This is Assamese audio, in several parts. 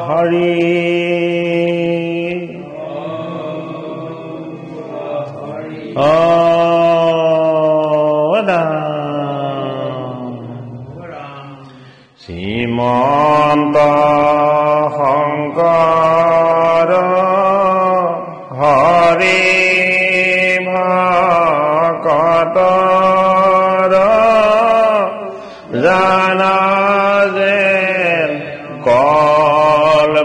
হৰি শ্ৰীমন্ত শংকৰ হৰি ভকতৰ জানা যেন কল্পতৰু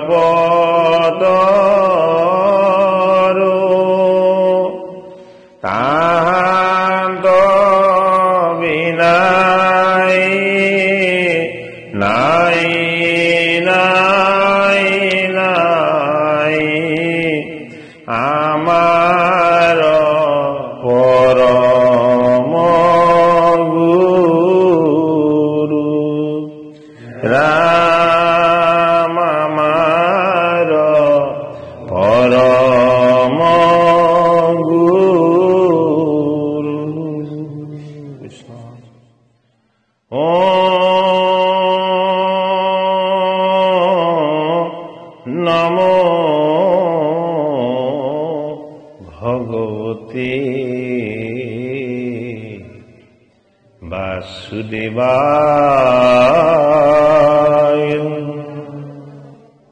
তাহান্ত বিনাই নাই নাই নাই আমাৰ পৰম গুৰু ৰাম আমাৰ পৰম গুৰু কৃষ্ণ নমো ভগৱতে বাসুদেৱায়।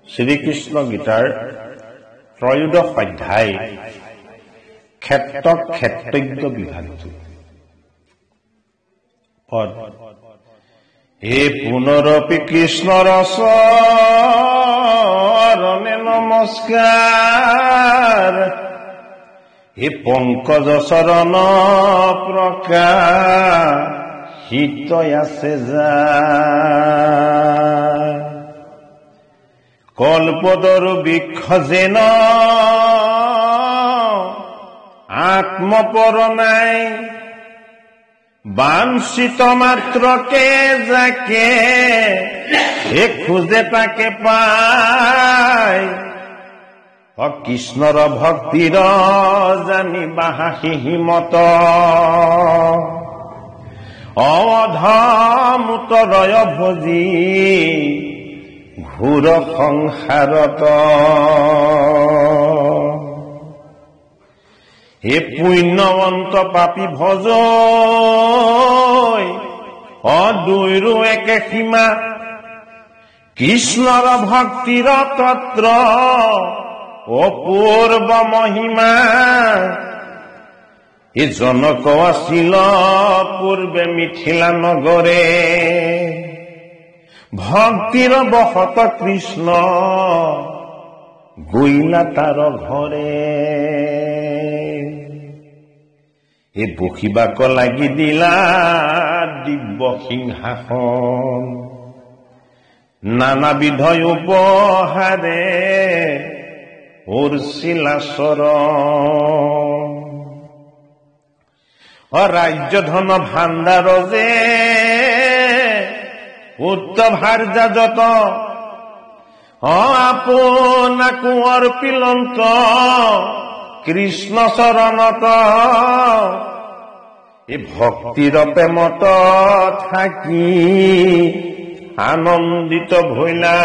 শ্ৰীকৃষ্ণ গীতাৰ ত্ৰয়োদশ অধ্যায় ক্ষেত্ৰ ক্ষেত্ৰজ্ঞ বিভাগটো পদ হে পুনৰপি কৃষ্ণৰ চৰণে নমস্কাৰ হে পংকজ চৰণ প্ৰকাশিত আছে যাৰ কল্পতৰু বৃক্ষ যেন আত্মপৰ নাই বাঞ্ছিত মাত্ৰকে যাকে খোজে তাকে পায় কৃষ্ণৰ ভক্তিৰ জানিবা হিমত অধমুতৰয় ভজি ঘোৰ সংসাৰত হে পুণ্যৱন্ত পাপী ভজ দুইৰো একে সীমা কৃষ্ণৰ ভক্তিৰ তত্ৰ অপূৰ্ব মহিমা এ জনক আছিল পূৰ্বে মিথিলা নগৰে ভক্তিৰ বশত কৃষ্ণ গৈলা তাৰ ঘৰে এ বসিবাক লাগি দিলা দিব্য সিংহাসন নানাবিধ উপহাৰে উৰ্চিলা চৰণ ৰাজ্য ধন ভাণ্ডাৰ যে উত্তভাৰ্যা যত আপোনাকো অৰ্পিলন্ত কৃষ্ণ চৰণত এই ভক্তিৰ প্ৰেমত থাকি আনন্দিত ভৈলা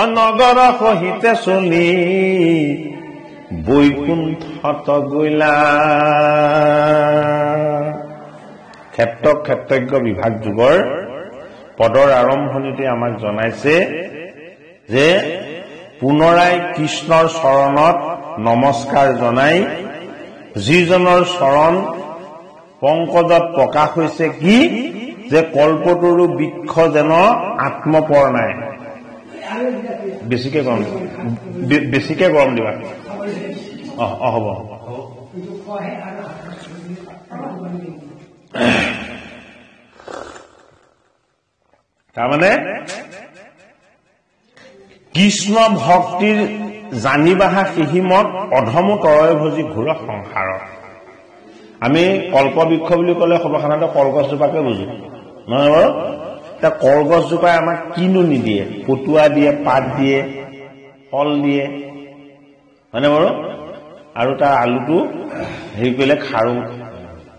অনগৰ সহিতে চলি বৈকুণ্ঠত গৈলা। ক্ষেত্ৰ ক্ষেত্ৰজ্ঞ বিভাগ যুগৰ পদৰ আৰম্ভণিতে আমাক জনাইছে যে পুনৰাই কৃষ্ণৰ চৰণত নমস্কাৰ জনাই যিজনৰ চৰণ পংকজত প্ৰকাশ হৈছে কি যে কল্পতৰু বৃক্ষ যেন আত্মপৰ নাই। বেছিকে গৰম দিবা। হ'ব তাৰমানে কৃষ্ণ ভক্তিৰ জানিবাহা সিহিমত অধমো তৰয় ভজি ঘূৰ সংসাৰত। আমি কল্পবৃক্ষ বুলি ক'লে সৰ্বসাধাৰণতে কলগছজোপাকে বুজো নহয় বাৰু। এতিয়া কলগছজোপাই আমাক কিনো নিদিয়ে, পটুৱা দিয়ে, পাত দিয়ে, ফল দিয়ে, হয়নে বাৰু? আৰু তাৰ আলুটো হেৰি কৰিলে খাৰু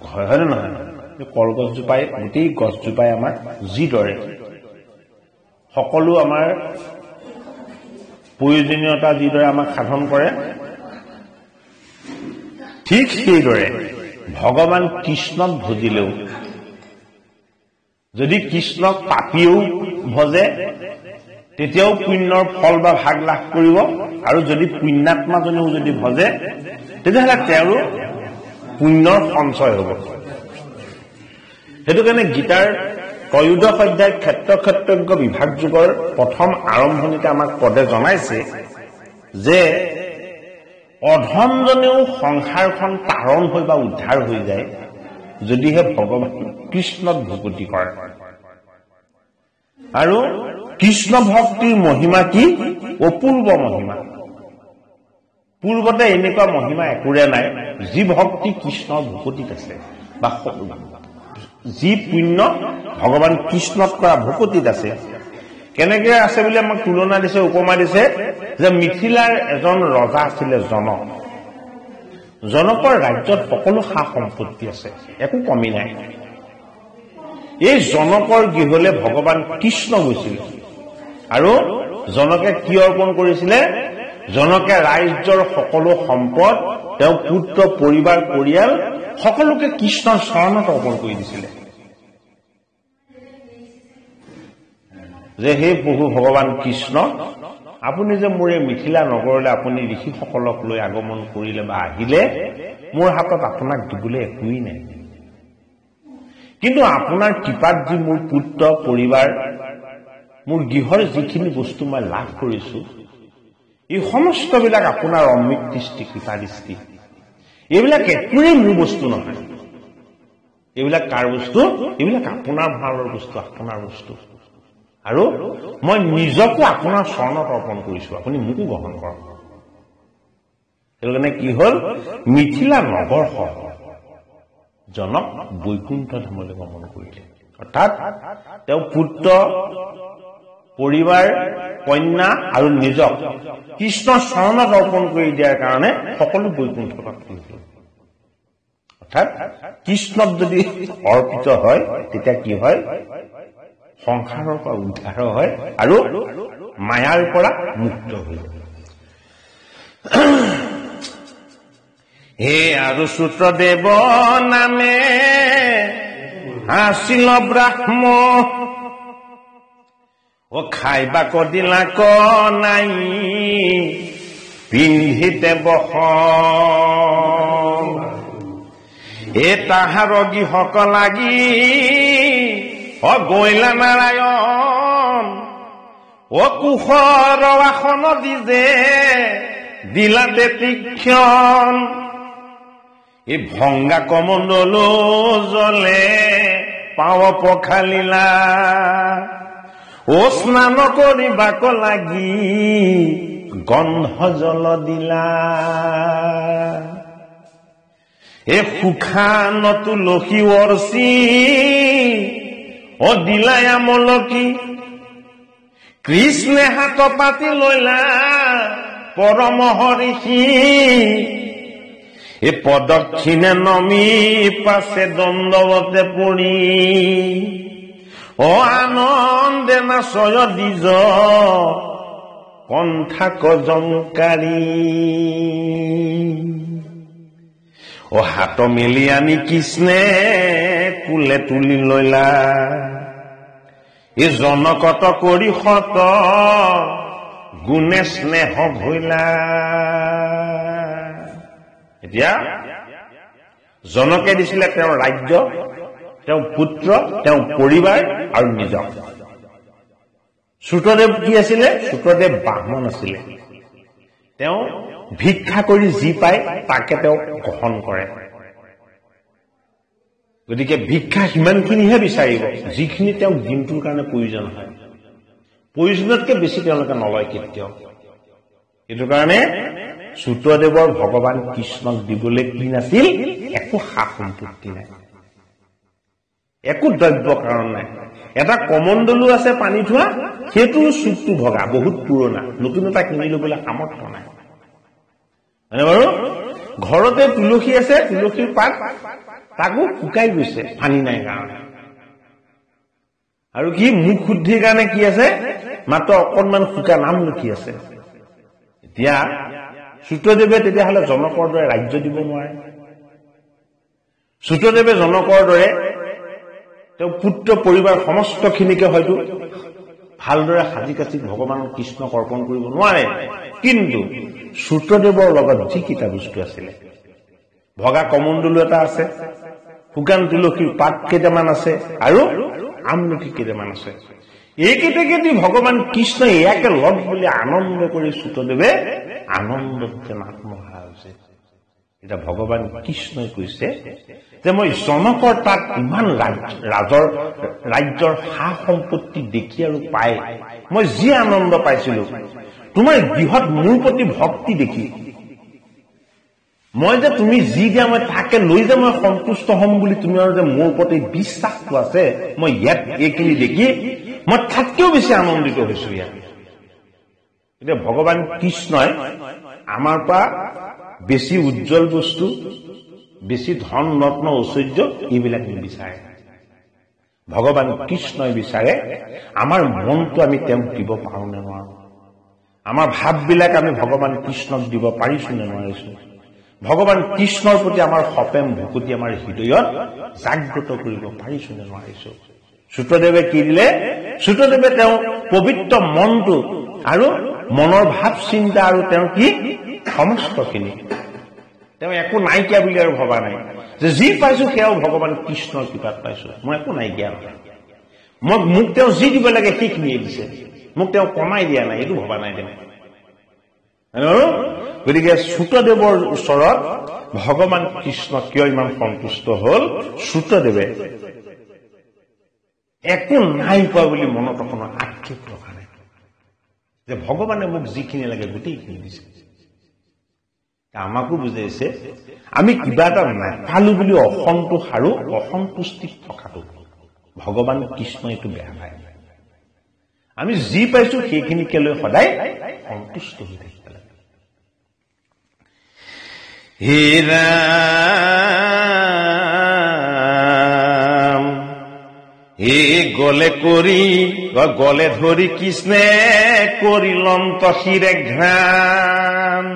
হয়, হয়নে নহয়? কলগছজোপাই গোটেই গছজোপাই আমাক যিদৰে সকলো আমাৰ প্ৰয়োজনীয়তা যিদৰে আমাক সাধন কৰে, ঠিক সেইদৰে ভগৱান কৃষ্ণক ভজিলেও, যদি কৃষ্ণক পাপীয়েও ভজে তেতিয়াও পুণ্যৰ ফল বা ভাগ লাভ কৰিব, আৰু যদি পুণ্যাত্মাজনেও যদি ভজে তেতিয়াহ'লে তেওঁৰো পুণ্যৰ সঞ্চয় হ'ব। সেইটো কাৰণে গীতাৰ ত্ৰয়োদশ অধ্যায় ক্ষেত্ৰজ্ঞ বিভাগ যুগৰ প্ৰথম আৰম্ভণিতে আমাক পদে জনাইছে যে অধমজনেও সংসাৰখন তাৰণ হৈ বা উদ্ধাৰ হৈ যায় যদিহে ভগৱান কৃষ্ণক ভকতি কৰে। আৰু কৃষ্ণ ভক্তিৰ মহিমা কি? অপূৰ্ব মহিমা। পূৰ্বতে এনেকুৱা মহিমা একোৰে নাই যি ভক্তি কৃষ্ণৰ ভকতিত আছে, বা যি পুণ্য ভগৱান কৃষ্ণত কৰা ভকতিত আছে। কেনেকে আছে বুলি আমাক তুলনা দিছে, উপমা দিছে যে মিথিলাৰ এজন ৰজা আছিলে জনক। জনকৰ ৰাজ্যত সকলো সা সম্পত্তি আছে, একো কমি নাই। এই জনকৰ গৃহলৈ ভগৱান কৃষ্ণ গৈছিল, আৰু জনকে কি অৰ্পণ কৰিছিলে? জনকে ৰাজ্যৰ সকলো সম্পদ, তেওঁ পুত্ৰ পৰিবাৰ পৰিয়াল সকলোকে কৃষ্ণৰ চৰণত অৰ্পণ কৰি দিছিলে, যে হে প্ৰভু ভগৱান কৃষ্ণ, আপুনি যে মোৰ এই মিথিলা নগৰলৈ আপুনি ঋষিসকলক লৈ আগমন কৰিলে বা আহিলে, মোৰ হাতত আপোনাক দিবলৈ একোৱেই নাই, কিন্তু আপোনাৰ কৃপাত যি মোৰ পুত্ৰ পৰিবাৰ, মোৰ গৃহৰ যিখিনি বস্তু মই লাভ কৰিছো, এই সমস্তবিলাক আপোনাৰ অমৃত দৃষ্টি, কৃপা দৃষ্টি। এইবিলাক একোৱেই মোৰ বস্তু নহয়। এইবিলাক কাৰ বস্তু? এইবিলাক আপোনাৰ ভালৰ বস্তু, আপোনাৰ বস্তু। আৰু মই নিজকো আপোনাৰ চৰণত অৰ্পণ কৰিছো, আপুনি মোকো গ্ৰহণ কৰক। সেইটো কাৰণে কি হ'ল? মিথিলা নগৰ জনক বৈকুণ্ঠ ধামলৈ গমন কৰিলে। অৰ্থাৎ তেওঁ পুত্ৰ পৰিবাৰ কন্যা আৰু নিজক কৃষ্ণৰ চৰণত অৰ্পণ কৰি দিয়াৰ কাৰণে সকলো বৈকুণ্ঠ প্ৰাপ্তি হ'ল। অৰ্থাৎ কৃষ্ণত যদি অৰ্পিত হয় তেতিয়া কি হয়? সংসাৰৰ পৰা উদ্ধাৰ হয় আৰু মায়াৰ পৰা মুক্ত হৈ যায়। হে আৰু সূত্ৰদেৱ নামে আছিল ব্ৰাহ্ম, ও খাইবা কদিলা ক নাই পিন্ধিতে বস, এ তাহাৰ গৃহক লাগি গৈলা নাৰায়ণ, ও কুশৰ আসন দিজে দিলা তীক্ষণ, এই ভংগা কমণ্ডলো জলে পাৱ পখালিলা, ও স্নান কৰিবাক লাগি গন্ধ জল দিলা, এ সুখান তুলসী অৰ্চি ও দিলা আমলকি, কৃষ্ণে হাত পাতি লৈলা পৰম হৰিষি, এ প্ৰদক্ষিণে নমি পাছে দণ্ডৱতে পৰি, ও আনন্দে নাচয় দিজ কণ্ঠাক জংকাৰী, ও হাত মেলি আনি কৃষ্ণে কুলে তুলি লৈলা, এই জনকত কৰি সত গুণে স্নেহ ভৈলা। এতিয়া জনকে দিছিলে তেওঁৰ ৰাজ্য, তেওঁ পুত্ৰ, তেওঁ পৰিবাৰ আৰু নিজক। সূত্ৰদেৱ কি আছিলে? সূত্ৰদেৱ ব্ৰাহ্মণ আছিলে। তেওঁ ভিক্ষা কৰি যি পায় তাকে তেওঁ গ্ৰহণ কৰে। গতিকে ভিক্ষা সিমানখিনিহে বিচাৰিব যিখিনি তেওঁক দিনটোৰ কাৰণে প্ৰয়োজন হয়, প্ৰয়োজনতকৈ বেছি তেওঁলোকে নলয় কেতিয়াও। সেইটো কাৰণে সূত্ৰদেৱৰ ভগৱান কৃষ্ণক দিবলৈ কি নাছিল? একো সা সম্পত্তি নাই, একো দ্ৰব্য কাৰণ নাই। এটা কমণ্ডলো আছে পানী থোৱা, সেইটোৰ চুকটো ভগা, বহুত পুৰণা, নতুন এটা কিনি লবলৈ সামৰ্থ্য নাই, হয়নে বাৰু? ঘৰতে তুলসী আছে, তুলসীৰ পাত তাকো শুকাই গৈছে পানী নাই কাৰণে আৰু কি মুখ শুদ্ধিৰ কাৰণে কি আছে মাত্ৰ অকণমান শুকান আমলখি আছে এতিয়া সূতদেৱে তেতিয়াহ'লে জনকৰ দৰে ৰাজ্য দিব নোৱাৰে সূতদেৱে জনকৰ দৰে তেওঁ পুত্ৰ পৰিবাৰ সমস্তখিনিকে হয়তো ভালদৰে সাজি কাচি ভগৱান কৃষ্ণক অৰ্পণ কৰিব নোৱাৰে কিন্তু সূতদেৱৰ লগত যিকেইটা বস্তু আছিলে ভগা কমণ্ডলু এটা আছে শুকান তুলসীৰ পাত কেইটামান আছে আৰু আমলখি কেইটামান আছে এইকেইটাকে দি ভগৱান কৃষ্ণ ইয়াকে লগ বুলি আনন্দ কৰি সূতদেৱে আনন্দতে আত্মহাৰা হৈছে এতিয়া ভগৱান কৃষ্ণই কৈছে যে মই জনকৰ তাত ইমান ৰাজ্যৰ সা সম্পত্তি দেখি আৰু পাই মই যি আনন্দ পাইছিলো তোমাৰ বৃহৎ মোৰ প্ৰতি ভক্তি দেখি মই যে তুমি যি দিয়া মই তাকে লৈ যে মই সন্তুষ্ট হ'ম বুলি তোমাৰ যে মোৰ প্ৰতি বিশ্বাসটো আছে মই ইয়াত এইখিনি দেখি মই তাতকৈও বেছি আনন্দিত হৈছো ইয়াত এতিয়া ভগৱান কৃষ্ণই আমাৰ পৰা বেছি উজ্জ্বল বস্তু বেছি ধন ৰত্ন ঐশ্বৰ্য এইবিলাক নিবিচাৰে ভগৱান কৃষ্ণই বিচাৰে আমাৰ মনটো আমি তেওঁক দিব পাৰোঁ নে নোৱাৰো আমাৰ ভাৱবিলাক আমি ভগৱান কৃষ্ণক দিব পাৰিছো নে নোৱাৰিছো ভগৱান কৃষ্ণৰ প্ৰতি আমাৰ সপেম ভকুতি আমাৰ হৃদয়ত জাগ্ৰত কৰিব পাৰিছো নে নোৱাৰিছো সূতদেৱে কি দিলে সূতদেৱে তেওঁ পবিত্ৰ মনটো আৰু মনৰ ভাৱ চিন্তা আৰু তেওঁ কি সমস্তখিনি তেওঁ একো নাইকিয়া বুলি আৰু ভবা নাই যে যি পাইছো সেয়াও ভগৱান কৃষ্ণৰ কৃপাত পাইছো মই একো নাইকিয়া মোক তেওঁ যি দিব লাগে সেইখিনিয়ে দিছে মোক তেওঁ কমাই দিয়া নাই এইটো ভবা নাই তেওঁ গতিকে সূতদেৱৰ ওচৰত ভগৱান কৃষ্ণ কিয় ইমান সন্তুষ্ট হল সূতদেৱে একো নাই পোৱা বুলি মনত অকণমান আক্ষেপ ৰখা নাই যে ভগৱানে মোক যিখিনি লাগে গোটেইখিনি দিছে আমাকো বুজাইছে আমি কিবা এটা নাপালো বুলি অসন্তোষ আৰু অসন্তুষ্টিত থকাটো ভগৱান কৃষ্ণ এইটো বেয়া পায় আমি যি পাইছো সেইখিনিকে লৈ সদায় সন্তুষ্ট হৈ থাকিব লাগে হে ৰাম হে গলে ধৰি কৃষ্ণে কৰিলন্ত শিৰে ঘ্ৰাণ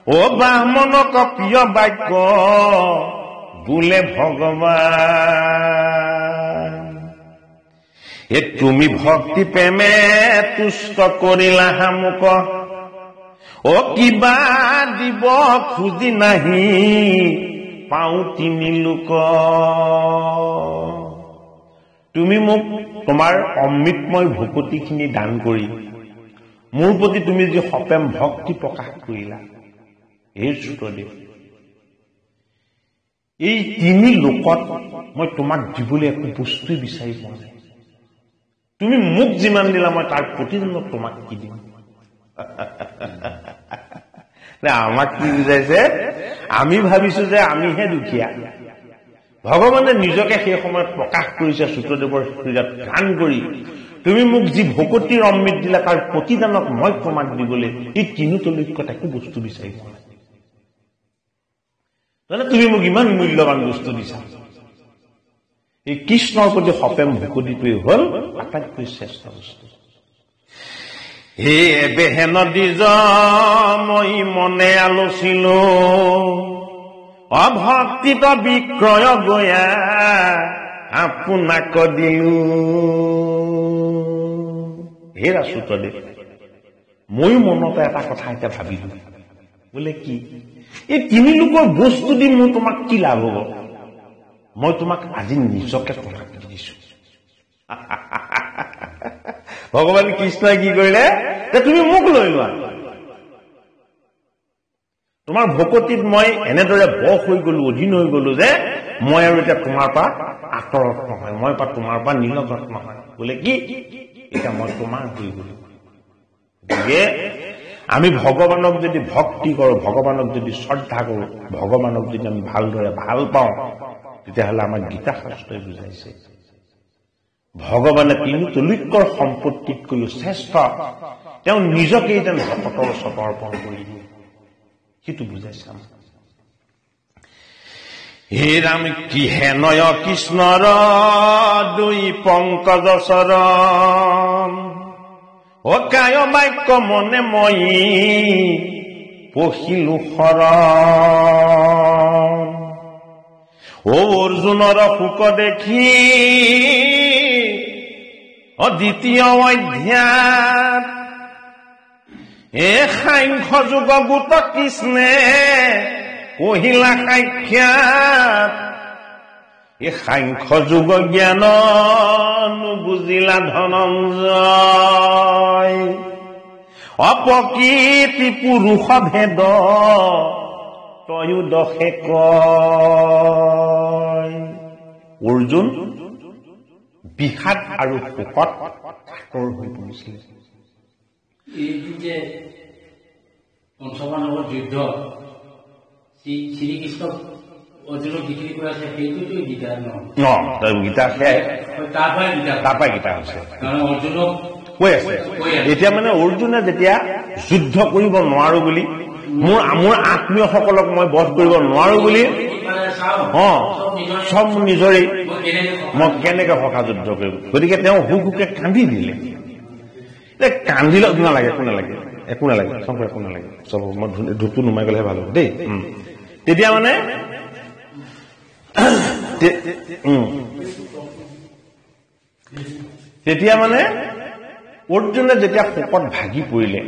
ও ব্ৰাহ্মণক প্ৰিয় বাক্য বোলে ভগৱান এ তুমি ভক্তি প্ৰেমে তুষ্ট কৰিলা হামুক ও কিবা দিব খুজি নাহি পাওঁ তিনি লোক তুমি মোক তোমাৰ অমৃতময় ভকুতিখিনি দান কৰি মোৰ প্ৰতি তুমি যি সপেম ভক্তি প্ৰকাশ কৰিলা এই সূতদেৱ এই তিনি লোকত মই তোমাক দিবলৈ একো বস্তুৱে বিচাৰি পোৱা নাই তুমি মোক যিমান দিলা মই তাৰ প্ৰতিজনক তোমাক কি দিম আমাক কি বুজাইছে আমি ভাবিছো যে আমিহে দুখীয়া ভগৱানে নিজকে সেই সময়ত প্ৰকাশ কৰিছে সূতদেৱৰ হৃদয়ত গান কৰি তুমি মোক যি ভকতিৰ অমৃত দিলা তাৰ প্ৰতিদানক মই তোমাক দিবলৈ এই তিনিতলৈকত একো বস্তু বিচাৰি পোৱা নাই তুমি মোক ইমান মূল্যৱান বস্তু দিছা এই কৃষ্ণৰ প্ৰতি সপেম ভকতিটোৱে হল আটাইতকৈ শ্ৰেষ্ঠ বস্তু হে বেহেন দিজ মই মনে আলোচিলো অভক্তিত বিক্ৰয় গয়া আপোনাক দিলো হে সূতদেৱ ময়ো মনতে এটা কথা এতিয়া ভাবিলো বোলে কি এই তিনি লোকৰ বস্তু দি মোৰ তোমাক কি লাভ হব মই তোমাক আজি নিজকে তোমাক দি দিছো ভগৱান কৃষ্ণই কি কৰিলে যে তুমি মোক লৈ লোৱা তোমাৰ ভকতিত মই এনেদৰে বশ হৈ গলো অধীন হৈ গলো যে মই আৰু এতিয়া তোমাৰ পৰা আঁতৰত নহয় মই তোমাৰ পৰা নিলগত নহয় বোলে কি এতিয়া মই তোমাৰ হৈ গলো গতিকে আমি ভগৱানক যদি ভক্তি কৰো ভগৱানক যদি শ্ৰদ্ধা কৰো ভগৱানক যদি আমি ভালদৰে ভাল পাওঁ তেতিয়াহ'লে আমাৰ গীতা শাস্ত্ৰই বুজাইছে ভগৱানে তিনি তলৈকৰ সম্পত্তিতকৈও শ্ৰেষ্ঠ তেওঁ নিজকে যেন ভকতৰ ওচৰত অৰ্পণ কৰি দিয়ে সেইটো বুজাইছে হে ৰাম কিহে নয় কৃষ্ণৰ দুই পংকজ চৰণ অকায় বাক্য মনে মই পঢ়িলো শৰণ অৰ্জুনৰ শোক দেখি দ্বিতীয় অধ্যায় সাংখ্য যুগ গোট কৃষ্ণে কহিলা সাক্ষাৎ সাংখ্য যুগ জ্ঞান নুবুজিলা ধনঞ্জয় অপকীৰ্তি পুৰুষ ভেদ ত্ৰয়োদশে কয়। অৰ্জুন বিষাদ আৰু শোকত কাতৰ হৈ পৰিছিল। এইটো যে পঞ্চপাণ্ডৱৰ যুদ্ধ শ্ৰীকৃষ্ণ অৰ্জুনক যিখিনি কৈ আছে সেইটোতো গীতা গীতা সেয়াই তাৰপৰাই গীতা হৈছে অৰ্জুনক কৈ আছে। এতিয়া মানে অৰ্জুনে যেতিয়া যুদ্ধ কৰিব নোৱাৰো বুলি মোৰ আত্মীয়সকলক মই বধ কৰিব নোৱাৰো বুলি চব নিজৰে মই কেনেকে সখা যুদ্ধ কৰিম, গতিকে তেওঁ হুকে কান্দি দিলে। কান্দিলে একো নালাগে একো নালাগে শংকৰ একো নালাগে চব মই ধূপটো নুমাই গলেহে ভাল হ'ব দেই। তেতিয়া মানে অৰ্জুনে যেতিয়া শোকত ভাগি পৰিলে,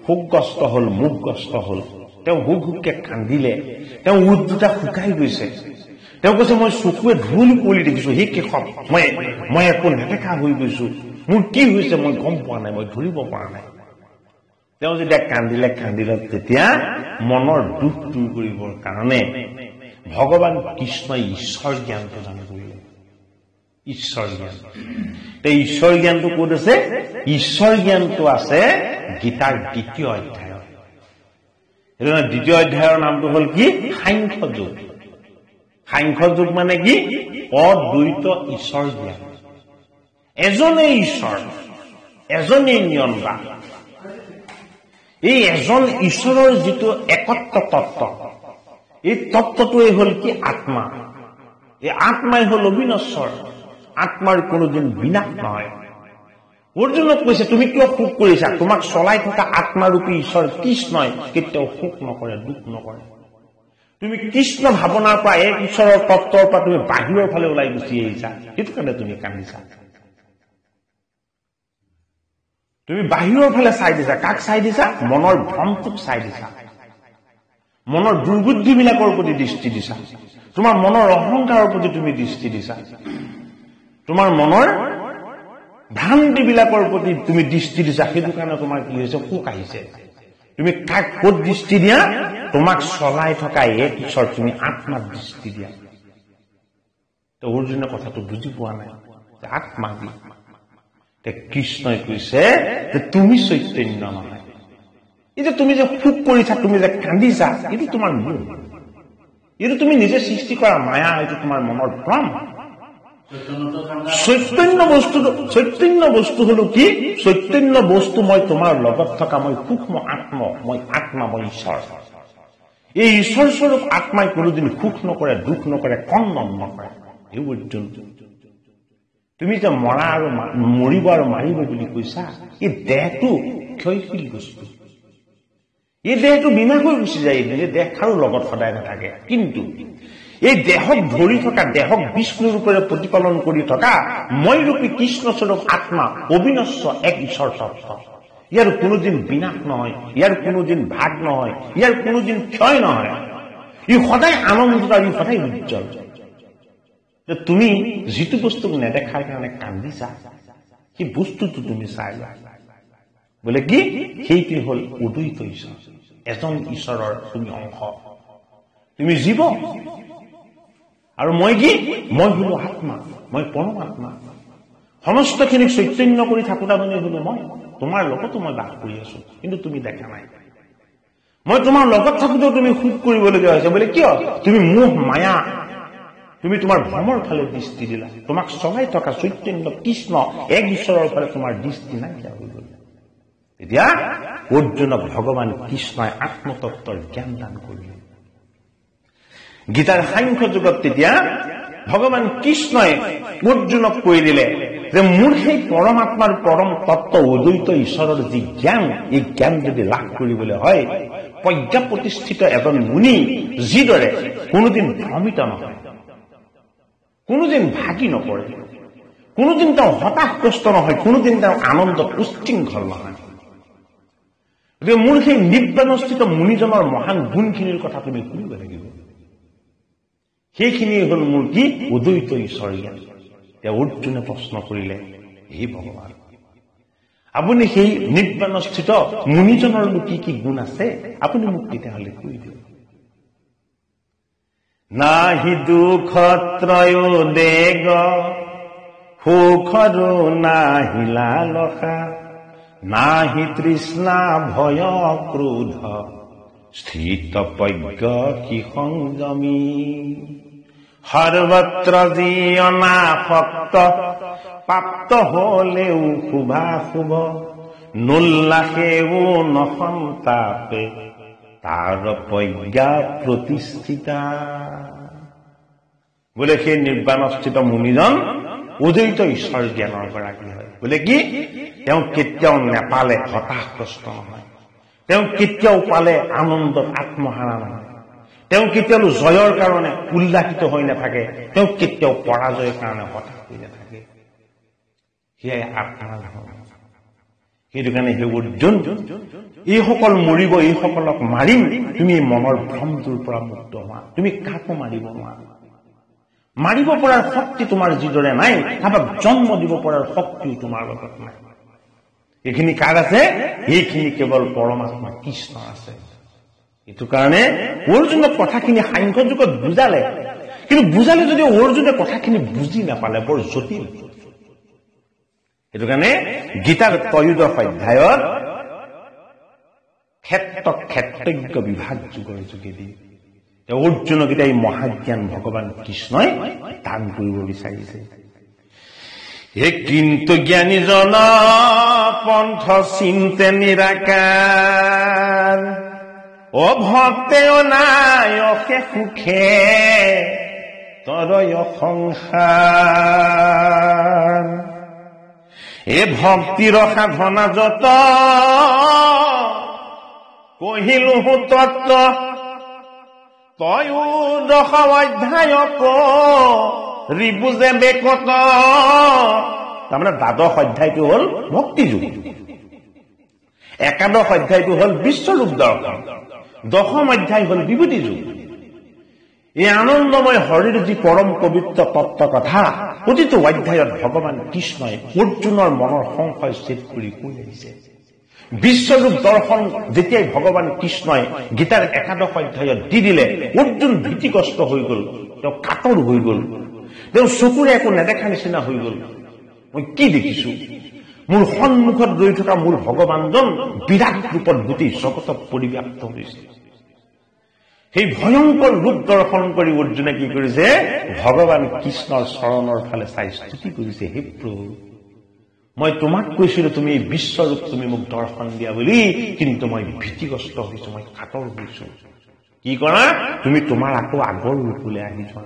শোকগ্ৰস্ত হল, মুখগ্ৰস্ত হল, তেওঁ হুকে কান্দিলে, তেওঁ উঠ দুটা শুকাই গৈছে। তেওঁ কৈছে মই চকুৱে ধুল পৰি দেখিছো, সেই কেশৱ মই একো নেদেখা হৈ গৈছো, মোৰ কি হৈছে মই গম পোৱা নাই, মই ধৰিব পৰা নাই। তেওঁ যেতিয়া কান্দিলে তেতিয়া মনৰ দুখ দূৰ কৰিবৰ কাৰণে ভগৱান কৃষ্ণই ঈশ্বৰ জ্ঞান প্ৰদান কৰিলে। ঈশ্বৰ জ্ঞান, ঈশ্বৰ জ্ঞানটো ক'ত আছে? ঈশ্বৰ জ্ঞানটো আছে গীতাৰ দ্বিতীয় অধ্যায়ত। সেইটো দ্বিতীয় অধ্যায়ৰ নামটো হল কি? সাংখ্য যোগ। সাংখ্য যোগ মানে কি? অদ্বৈত ঈশ্বৰ জ্ঞান। এজনেই ঈশ্বৰ, এজনেই নিয়ন্তা। এই এজন ঈশ্বৰৰ যিটো একত্ব তত্ত্ব, এই তত্ত্বটোৱে হল কি? আত্মা। এই আত্মাই হল অবিনশ্বৰ, আত্মাৰ কোনোদিন বিনাশ নহয়। অৰ্জুনক কৈছে তুমি কিয় শোক কৰিছা? তোমাক চলাই থকা আত্মাৰূপী ঈশ্বৰ কৃষ্ণই কেতিয়াও শোক নকৰে, দুখ নকৰে। তুমি কৃষ্ণ ভাৱনাৰ পৰা, এক ঈশ্বৰৰ তত্ত্বৰ পৰা তুমি বাহিৰৰ ফালে ওলাই গুচি আহিছা, সেইটো কাৰণে তুমি কান্দিছা। তুমি বাহিৰৰ ফালে চাই দিছা। কাক চাই দিছা? মনৰ ভ্ৰমটোক চাই দিছা, মনৰ দুৰ্বুদ্ধিবিলাকৰ প্ৰতি দৃষ্টি দিছা, তোমাৰ মনৰ অহংকাৰৰ প্ৰতি তুমি দৃষ্টি দিছা, তোমাৰ মনৰ ভ্ৰান্তিবিলাকৰ প্ৰতি তুমি দৃষ্টি দিছা। সেইটো কাৰণে তোমাৰ কি হৈছে? শোক আহিছে। তুমি কাক ক'ত দৃষ্টি দিয়া? তোমাক চলাই থকা এক ঈশ্বৰ, তুমি আত্মাক দৃষ্টি দিয়া। তো অৰ্জুনে কথাটো বুজি পোৱা নাই যে আত্মা কি। কৃষ্ণই কৈছে যে তুমি চৈতন্য নহয়। এতিয়া তুমি যে শোক কৰিছা, তুমি যে কান্দিছা, এইটো তোমাৰ মূল, এইটো তুমি নিজে সৃষ্টি কৰা মায়া, এইটো তোমাৰ মনৰ ভ্ৰম। চৈতন্য বস্তু হলো কি? চৈতন্য বস্তু মই তোমাৰ লগত থকা, মই সূক্ষ্ম মই আত্মা, মই ঈশ্বৰ। এই ঈশ্বৰ স্বৰূপ আত্মাই কোনোদিন সুখ নকৰে, দুখ নকৰে, কন্দন নকৰে। এই অৰ্জুন, তুমি যে মৰা আৰু মৰিব আৰু মাৰিব বুলি কৈছা, এই দেহটো ক্ষয়শীল বস্তু, এই দেহটো বিনাশ হৈ গুচি যায়, এই দেহ কাৰো লগত সদায় নাথাকে। কিন্তু এই দেহক ধৰি থকা, দেহক বিষ্ণু ৰূপেৰে প্ৰতিপালন কৰি থকা মই ৰূপী কৃষ্ণস্বৰূপ আত্মা অবিনশ্বৰ এক ঈশ্বৰ তত্ত্ব, ইয়াৰ কোনোদিন বিনাশ নহয়, ইয়াৰ কোনোদিন ভাগ নহয়, ইয়াৰ কোনোদিন ক্ষয় নহয়। ই সদায় আনন্দ আৰু ই সদায় উজ্জ্বল। তুমি যিটো বস্তুক নেদেখাৰ কাৰণে কান্দিছা, সেই বস্তুটো তুমি চাই লোৱা। বোলে কি? সেইটোৱে হল অদ্বৈত ঈশ্বৰ, এজন ঈশ্বৰৰ তুমি অংশ, তুমি জীৱ। আৰু মই কি? মই হলো আত্মা, মই পৰমাত্মা। সমস্তখিনিক চৈতন্য কৰি থাকোঁতা মানে হলো মই। তোমাৰ লগতো মই বাস কৰি আছো, কিন্তু তুমি দেখা নাই। মই তোমাৰ লগত থাকোঁতেও তুমি সুখ কৰিবলগীয়া হৈছে। বোলে কিয়? তুমি মোহ মায়া, তুমি তোমাৰ ভ্ৰমৰ ফালে দৃষ্টি দিলা। তোমাক চলাই থকা চৈতন্য কৃষ্ণ এক ঈশ্বৰৰ ফালে তোমাৰ দৃষ্টি নাইকিয়া হৈ গল। এতিয়া অৰ্জুনক ভগৱান কৃষ্ণই আত্মতত্ত্বৰ জ্ঞান দান কৰিলে। গীতাৰ সাংখ্য যুগত তেতিয়া ভগৱান কৃষ্ণই অৰ্জুনক কৈ দিলে যে মোৰ সেই পৰমাত্মাৰ পৰম তত্ত্ব অদ্বৈত ঈশ্বৰৰ যি জ্ঞান, এই জ্ঞান যদি লাভ কৰিবলৈ হয়, প্ৰজ্ঞা প্ৰতিষ্ঠিত এজন মুনি যিদৰে কোনোদিন ভ্ৰমিত নহয়, কোনোদিন ভাগি নপৰে, কোনোদিন তেওঁ হতাশগ্ৰস্ত নহয়, কোনোদিন তেওঁ আনন্দত উচ্ছৃংখল নহয়, গতিকে মোৰ সেই নিব্বাণস্থিত মুনিজনৰ মহান গুণখিনিৰ কথা তুমি শুনিব লাগিব। সেইখিনি হল মোৰ কি অদ্বৈত ঈশ্বৰ জ্ঞান। তেওঁ অৰ্জুনে প্ৰশ্ন কৰিলে, হে ভগৱান, আপুনি সেই নিব্বাণস্থিত মুনিজনৰ কি কি গুণ আছে আপুনি মোক তেতিয়াহ'লে কৈ দিয়ক। নাহি দুখত্ৰয় দেগ সুখৰো নাহি লালসা নাহি তৃষ্ণা ভয় ক্ৰোধ স্থিত প্ৰজ্ঞ কি সংযমী সৰ্বত্ৰ যি অনাসক্ত প্ৰাপ্ত হলেও শুভাশুভ নোল্লাসেও নসন্তাপে তাৰ প্ৰজ্ঞা প্ৰতিষ্ঠিতা। বোলে সেই নিৰ্বাণস্থিত মুনিজন অদ্বৈত ঈশ্বৰ জ্ঞানৰ গৰাকী হয়। বোলে কি তেওঁ কেতিয়াও নেপালে হতাশগ্ৰস্ত নহয়, তেওঁ কেতিয়াও পালে আনন্দত আত্মহাৰা নহয়, তেওঁ কেতিয়াও জয়ৰ কাৰণে উল্লাসিত হৈ নাথাকে, তেওঁ কেতিয়াও পৰাজয়ৰ কাৰণে হতাশ হৈ নাথাকে। সেয়াই আত্মাৰ ধৰ্ম। সেইটো কাৰণে সেই অৰ্জুন, এইসকল মৰিব, এইসকলক মাৰিম, তুমি মনৰ ভ্ৰমটোৰ পৰা মুক্ত হোৱা। তুমি কাকো মাৰিব নোৱাৰা, মাৰিব পৰাৰ শক্তি তোমাৰ যিদৰে নাই, কাৰোবাক জন্ম দিব পৰাৰ শক্তিও তোমাৰ লগত নাই। এইখিনি কাৰ আছে? এইখিনি কেৱল পৰমাত্মা কৃষ্ণৰ আছে। এইটো কাৰণে অৰ্জুনক কথাখিনি সাংখ্য যুগত বুজালে, কিন্তু বুজালে যদিও অৰ্জুনে কথাখিনি বুজি নাপালে, বৰ জটিল। সেইটো কাৰণে গীতাৰ 13 অধ্যায়ত ক্ষেত্ৰজ্ঞ বিভাগ যুগৰ যোগেদি অৰ্জুনক এতিয়া এই মহাজ্ঞান ভগৱান কৃষ্ণই দান কৰিব বিচাৰিছে। কিন্তু জ্ঞানীজন পন্থ চিন্তে নিৰাকাৰ অভক্তেও নাই অশেষ সুখে তৰয় সংসাৰ এ ভক্তিৰ সাধনা যত কহিলো তত্ত্ব তয়ো 10 অধ্যায়ক ৰিবুজে বেকত। তাৰমানে 12 অধ্যায়টো হল ভক্তি যুগ, 11 অধ্যায়টো হল বিশ্বৰূপ দৰ্শন, 10 অধ্যায় হল বিভূতি যুগ। এই আনন্দময় হৰিৰ যি পৰম পবিত্ৰ তত্ত্ব কথা প্ৰতিটো অধ্যায়ত ভগৱান কৃষ্ণই অৰ্জুনৰ মনৰ সংশয় ছেদ কৰি কৈ আহিছে। বিশ্বৰূপ দৰ্শন যেতিয়াই ভগৱান কৃষ্ণই গীতাৰ 11 অধ্যায়ত দি দিলে, অৰ্জুন ভীতিগ্ৰস্ত হৈ গল, তেওঁ কাতৰ হৈ গল, তেওঁ চকুৰে একো নেদেখা নিচিনা হৈ গল। মই কি দেখিছো? মোৰ সন্মুখত ৰৈ থকা মোৰ ভগৱানজন বিৰাট ৰূপত গোটেই জগতত পৰিব্যাপ্ত হৈছে। সেই ভয়ংকৰ ৰূপ দৰ্শন কৰি অৰ্জুনে কি কৰিছে? ভগৱান কৃষ্ণৰ চৰণৰ ফালে চাই স্তুতি কৰিছে, হে প্ৰভু, মই তোমাক কৈছিলো তুমি বিশ্বৰূপ তুমি মোক দৰ্শন দিয়া বুলি, কিন্তু মই ভীতিগ্ৰস্ত হৈছো, মই কাতৰ হৈছো। কি কৰা? তুমি তোমাৰ আকৌ আগৰ ৰূপলৈ আহি যোৱা।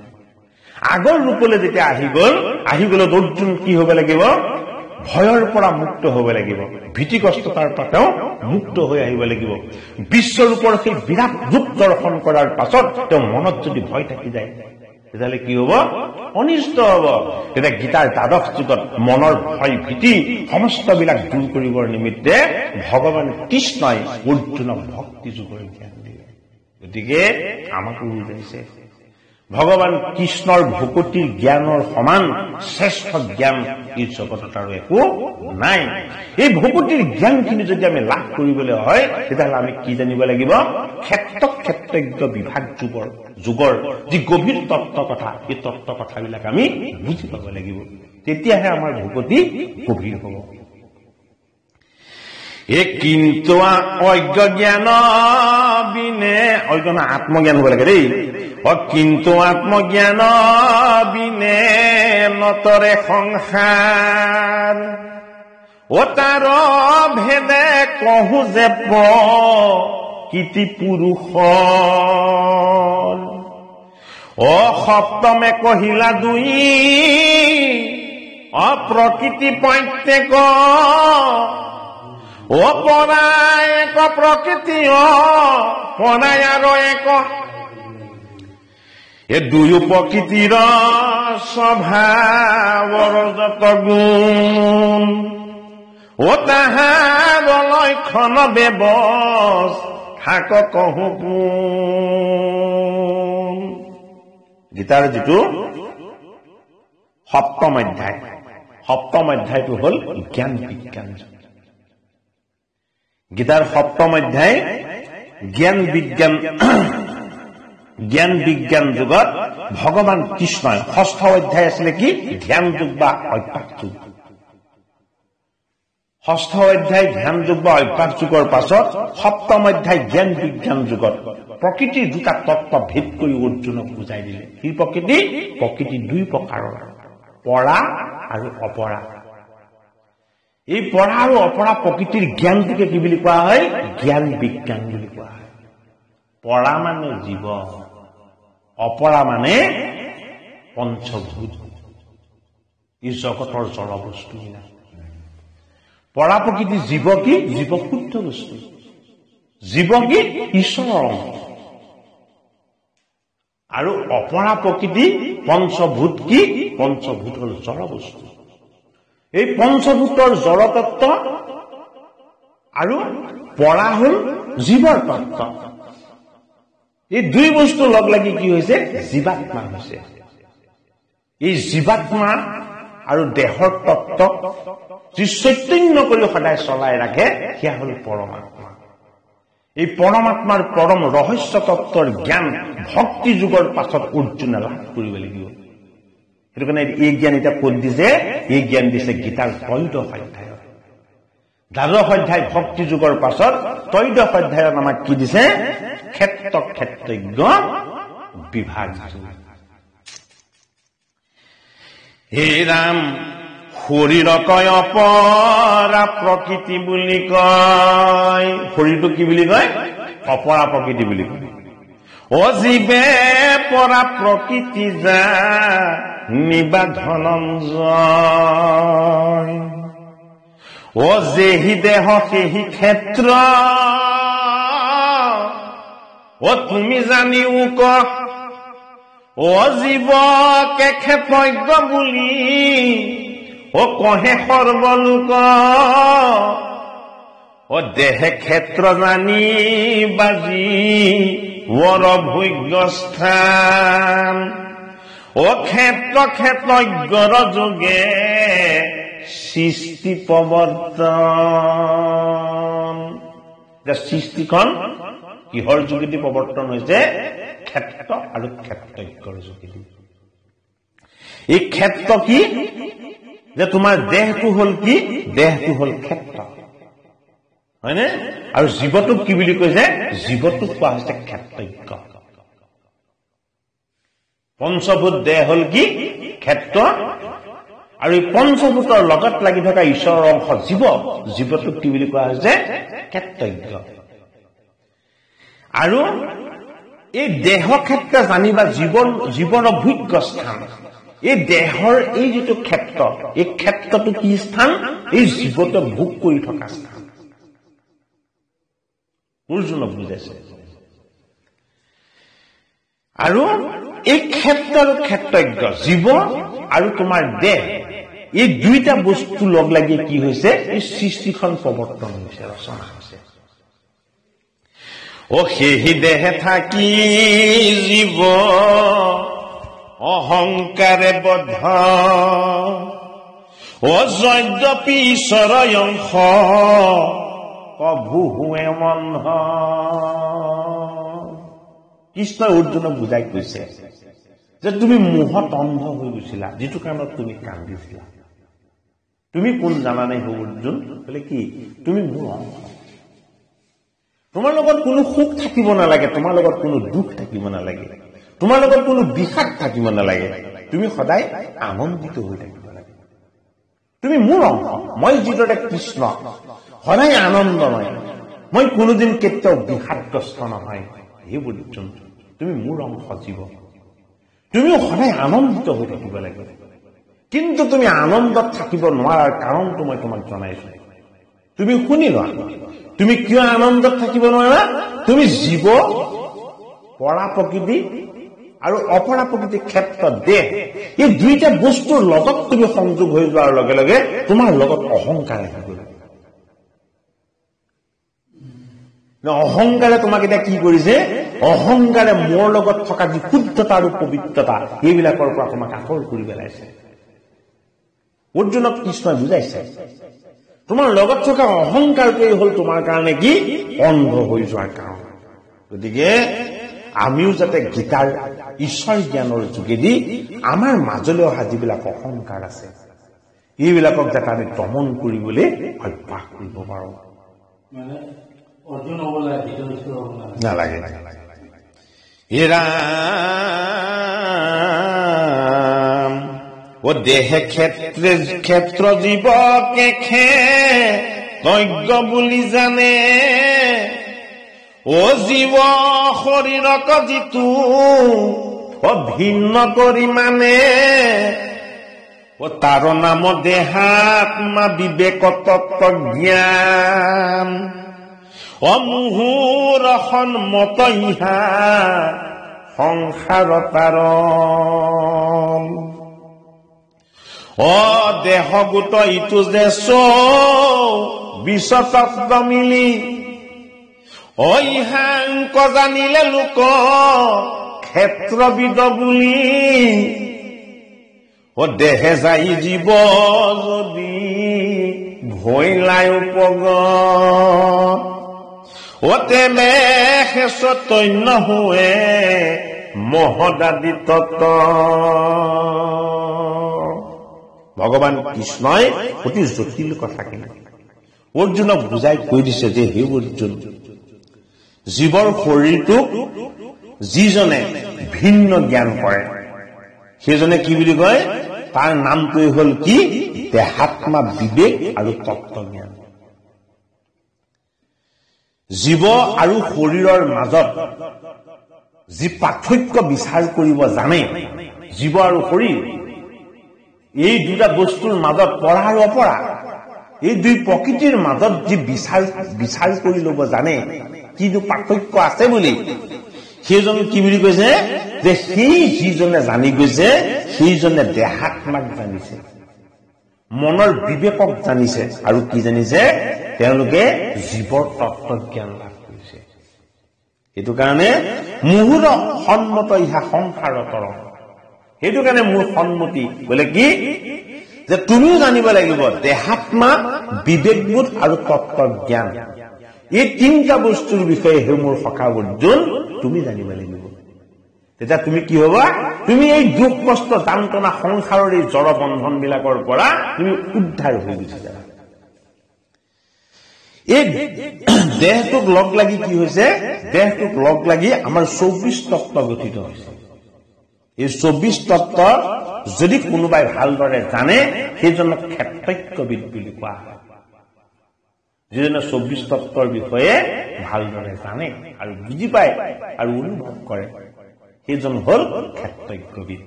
আগৰ ৰূপলৈ যেতিয়া আহি গল অৰ্জুন কি হ'ব লাগিব? ভয়ৰ পৰা মুক্ত হ'ব লাগিব, ভীতিগ্ৰস্ততাৰ পৰা তেওঁ মুক্ত হৈ আহিব লাগিব। বিশ্বৰূপৰ সেই বিৰাট ৰূপ দৰ্শন কৰাৰ পাছত তেওঁ মনত যদি ভয় থাকি যায়, তেতিয়াহ'লে কি হ'ব? অনিষ্ট হ'ব। তেতিয়া গীতাৰ 12 যুগত মনৰ ভয় ভীতি সমস্তবিলাক দূৰ কৰিবৰ নিমিত্তে ভগৱান কৃষ্ণই অৰ্জুনক ভক্তি যুগৰ জ্ঞান দিলে। গতিকে আমাকো বুজাইছে, ভগৱান কৃষ্ণৰ ভকতিৰ জ্ঞানৰ সমান শ্ৰেষ্ঠ জ্ঞান এই জগতত আৰু একো নাই। এই ভকতিৰ জ্ঞানখিনি যদি আমি লাভ কৰিবলৈ হয়, তেতিয়াহ'লে আমি কি জানিব লাগিব? ক্ষেত্ৰজ্ঞ বিভাগ যুগৰ যি গভীৰ তত্ত্ব কথা, এই তত্ত্ব কথাবিলাক আমি বুজি পাব লাগিব, তেতিয়াহে আমাৰ ভকতি গভীৰ হ'ব। কিন্তু অজ্ঞ জ্ঞান বিনে, অজ্ঞ আত্মজ্ঞান হ'ব লাগে দেই। কিন্তু আত্মজ্ঞান বিনে নতৰে সংসাৰ তাৰ ভেদে কহু যে কীৰ্তি পুৰুষ অ সপ্তমে কহিলা দুই অপ্রকৃতি প্রত্যেক ও পরায় এক প্রকৃতি পরায় আর এক এ দুই প্রকৃতির স্বভাবর যত গুণ ও তাহার লক্ষণ ব্যৱস্থাক কহু গীতাৰ যিটো সপ্তম অধ্যায়টো হল জ্ঞান বিজ্ঞান গীতাৰ সপ্তম অধ্যায় জ্ঞান বিজ্ঞান যুগত ভগৱান কৃষ্ণই ষষ্ঠ অধ্যায় আছিলে কি ধ্যান যুগ বা অভ্যাস যুগ ষষ্ঠ অধ্যায় ধ্যান যুগ বা অভ্যাস যুগৰ পাছত সপ্তম অধ্যায় জ্ঞান বিজ্ঞান যুগত প্ৰকৃতিৰ দুটা তত্ত্ব ভেদ কৰি অৰ্জুনক বুজাই দিলে কি প্ৰকৃতি দুই প্ৰকাৰৰ পৰা আৰু অপৰা এই পৰা আৰু অপৰা প্ৰকৃতিৰ জ্ঞানটোকে কি বুলি কোৱা হয় জ্ঞান বিজ্ঞান বুলি কোৱা হয় পৰা মানে জীৱ অপৰা মানে পঞ্চভূত এই জগতৰ জড় বস্তু পৰা প্ৰকৃতি জীৱ কি জীৱ শুদ্ধ বস্তু জীৱ কি ঈশ্বৰৰ অংশ আৰু অপৰা প্ৰকৃতি পঞ্চভূত কি পঞ্চভূত হল জড় বস্তু এই পঞ্চভূতৰ জড় তত্ত্ব আৰু পৰা হল জীৱৰ তত্ত্ব এই দুই বস্তু লগ লাগি কি হৈছে জীৱাত্মা হৈছে এই জীৱাত্মা আৰু দেহৰ তত্ত্ব যি চৈতন্য কৰি সদায় চলাই ৰাখে সেয়া হল পৰমাত্মা এই পৰমাত্মাৰ পৰম ৰহস্য তত্ত্বৰ জ্ঞান ভক্তি যুগৰ পাছত অৰ্জুনে লাভ কৰিব লাগিব সেইটো কাৰণে এই জ্ঞান এতিয়া ক'ত দিছে এই জ্ঞান দিছে গীতাৰ ত্ৰয়োদশ অধ্যায়ত দ্বাদশ অধ্যায় ভক্তি যুগৰ পাছত ত্ৰয়োদশ অধ্যায়ত আমাক কি দিছে ক্ষেত্ৰজ্ঞ বিভাগ হে ৰাম শৰীৰকয় অপৰা প্ৰকৃতি বুলি কয় শৰীৰটো কি বুলি কয় অপৰা প্ৰকৃতি বুলি কয় অজীৱে পৰা প্ৰকৃতি যা নিবা ধনঞ্জয় অ যেহি দেহ সেহি ক্ষেত্ৰ অ তুমি জানিও ক অজীৱকে ক্ষেত্ৰজ্ঞ বুলি ও কহে সৰ্বলোক ও দেহে ক্ষেত্ৰ জানি বাজি বৰ ভোগ্য স্থান ও ক্ষেত্ৰজ্ঞৰ যোগে সৃষ্টি প্ৰৱৰ্তন সৃষ্টিখন কিহৰ যোগেদি প্ৰৱৰ্তন হৈছে ক্ষেত্ৰ আৰু ক্ষেত্ৰজ্ঞৰ যোগেদি এই ক্ষেত্ৰ কি যে তোমাৰ দেহটো হল কি দেহটো হল ক্ষেত্ৰ হয়নে আৰু জীৱটোক কি বুলি কৈছে জীৱটোক কোৱা হৈছে ক্ষেত্ৰজ্ঞ পঞ্চভূত দেহ হল কি ক্ষেত্ৰ আৰু এই পঞ্চভূতৰ লগত লাগি থকা ঈশ্বৰৰ অংশ জীৱটোক কি বুলি কোৱা হৈছে ক্ষেত্ৰজ্ঞ আৰু এই দেহ ক্ষেত্ৰ জানিবা জীৱনৰ ভোগ্য স্থান এই দেহৰ এই যিটো ক্ষেত্ৰ এই ক্ষেত্ৰটো কি স্থান এই জীৱতে ভোগ কৰি থকা স্থান অৰ্জুনক বুজাইছে আৰু এই ক্ষেত্ৰৰ ক্ষেত্ৰজ্ঞ জীৱ আৰু তোমাৰ দেহ এই দুইটা বস্তু লগ লাগি কি হৈছে এই সৃষ্টিখন প্ৰৱৰ্তন হৈছে ৰচনা হৈছে ও সেহি দেহে থাকি জীৱ অহংকাৰে বদ্ধ ও যদ্যপি ঈশ্বৰ অংশ কভু হুৱে মন্ধ কৃষ্ণই অৰ্জুনক বুজাই কৈছে যে তুমি মোহত অন্ধ হৈ গৈছিলা যিটো কাৰণত তুমি কান্দিছিলা তুমি কোন জানা নাই অৰ্জুন বোলে কি তুমি মোৰ অংশ তোমাৰ লগত কোনো সুখ থাকিব নালাগে তোমাৰ লগত কোনো দুখ থাকিব নালাগে তোমাৰ লগত কোনো বিষাদ থাকিব নালাগে তুমি সদায় আনন্দিত হৈ থাকিব লাগে তুমি মোৰ অংশ মই যিদৰে কৃষ্ণ সদায় আনন্দময় মই কোনোদিন কেতিয়াও বিষাদগ্ৰস্ত নহয় হে অৰ্জুন তুমি মোৰ অংশ জীৱ তুমিও সদায় আনন্দিত হৈ থাকিব লাগিব। কিন্তু তুমি আনন্দত থাকিব নোৱাৰাৰ কাৰণটো মই তোমাক জনাইছো। তুমি শুনি লোৱা, তুমি কিয় আনন্দত থাকিব নোৱাৰা? তুমি জীৱ, পৰা প্ৰকৃতি আৰু অপৰা প্ৰকৃতিৰ ক্ষেত্ৰত দেহ, এই দুইটা বস্তুৰ লগত তুমি সংযোগ হৈ যোৱাৰ লগে লগে তোমাৰ লগত অহংকাৰ আহিব। অহংকাৰে তোমাক এতিয়া কি কৰিছে? অহংকাৰে মোৰ লগত থকা যি শুদ্ধতা আৰু পবিত্ৰতা এইবিলাকৰ পৰা তোমাক আঁতৰ কৰি পেলাইছে। অৰ্জুনক কৃষ্ণই বুজাইছে, তোমাৰ লগত থকা অহংকাৰটোৱেই হল তোমাৰ কাৰণে কি? অন্ধ হৈ যোৱাৰ কাৰণ। গতিকে আমিও যাতে গীতাৰ ঈশ্বৰ জ্ঞানৰ যোগেদি আমাৰ মাজলৈ অহা যিবিলাক অহংকাৰ আছে এইবিলাকক যাতে আমি দমন কৰিবলৈ অভ্যাস কৰিব পাৰো। নালাগে। এৰাম ও দেহে ক্ষেত্ৰ জীৱকে তজ্ঞ বুলি জানে, ও জীৱ শৰীৰক যিটো ভিন্ন কৰি মানে, ও তাৰ নাম দেহাত্মা বিবেক তত্ত্ব জ্ঞান, অমুহুৰ সন্মত ইহা সংসাৰ তাৰণ। অ দেহ গোট ইটো যে বিশ্বতত্ব মিলি, ইহাংক জানিলে লোক ক্ষেত্ৰবিদ বুলি, দেহে যাই জীৱ যদি ভৈলাই উপগত, তেনে চৈতন্য হুৱে মহদাদি তত্ত্ব। ভগৱান কৃষ্ণই অতি জটিল কথাখিনি অৰ্জুনক বুজাই কৈ দিছে যে হে অৰ্জুন, জীৱৰ শৰীৰটোক যিজনে ভিন্ন জ্ঞান কৰে সেইজনে কি বুলি কয়? তাৰ নামটোৱে হল কি? দেহাত্মা বিবেক আৰু তত্ত্ব জ্ঞান। জীৱ আৰু শৰীৰৰ মাজত যি পাৰ্থক্য বিচাৰ কৰিব জানে, জীৱ আৰু শৰীৰ এই দুটা বস্তুৰ মাজত পৰা আৰু অপৰা, এই দুই প্ৰকৃতিৰ মাজত যি বিচাৰ কৰি ল'ব জানে কিন্তু পাৰ্থক্য আছে বুলি, সেইজন কি বুলি কৈছে? যে সেই যিজনে জানি গৈছে সেইজনে দেহাত্মাক জানিছে, মনৰ বিবেকক জানিছে, আৰু কি জানিছে? তেওঁলোকে জীৱৰ তত্ত্বজ্ঞান লাভ কৰিছে। সেইটো কাৰণে মুহুৰ সন্মত ইহা সংসাৰ তৰণ। সেইটো কাৰণে মোৰ সন্মতি বোলে কি? যে তুমিও জানিব লাগিব দেহাত্মা, বিবেকবোধ আৰু তত্ত্বজ্ঞান, এই তিনিটা বস্তুৰ বিষয়ে হে মোৰ সখা অৰ্জুন তুমি জানিব লাগিব। তেতিয়া তুমি কি হবা? তুমি এই দুখ কষ্ট যান্ত্ৰণা সংসাৰৰ এই জড় বন্ধন বিলাকৰ পৰা তুমি উদ্ধাৰ হৈ গুচি যাবা। এই দেহটোক লগ লাগি কি হৈছে? দেহটোক লগ লাগি আমাৰ 24 তত্ত্ব গঠিত হৈছে। এই 24 তত্ত্ব যদি কোনোবাই ভালদৰে জানে সেইজনক ক্ষেত্ৰজ্ঞবিদ বুলি কোৱা হয়। যিজনে 24 তত্ত্বৰ বিষয়ে ভালদৰে জানে আৰু বুজি পায় আৰু অনুভৱ কৰে সেইজন হল ক্ষেত্ৰজ্ঞবিদ।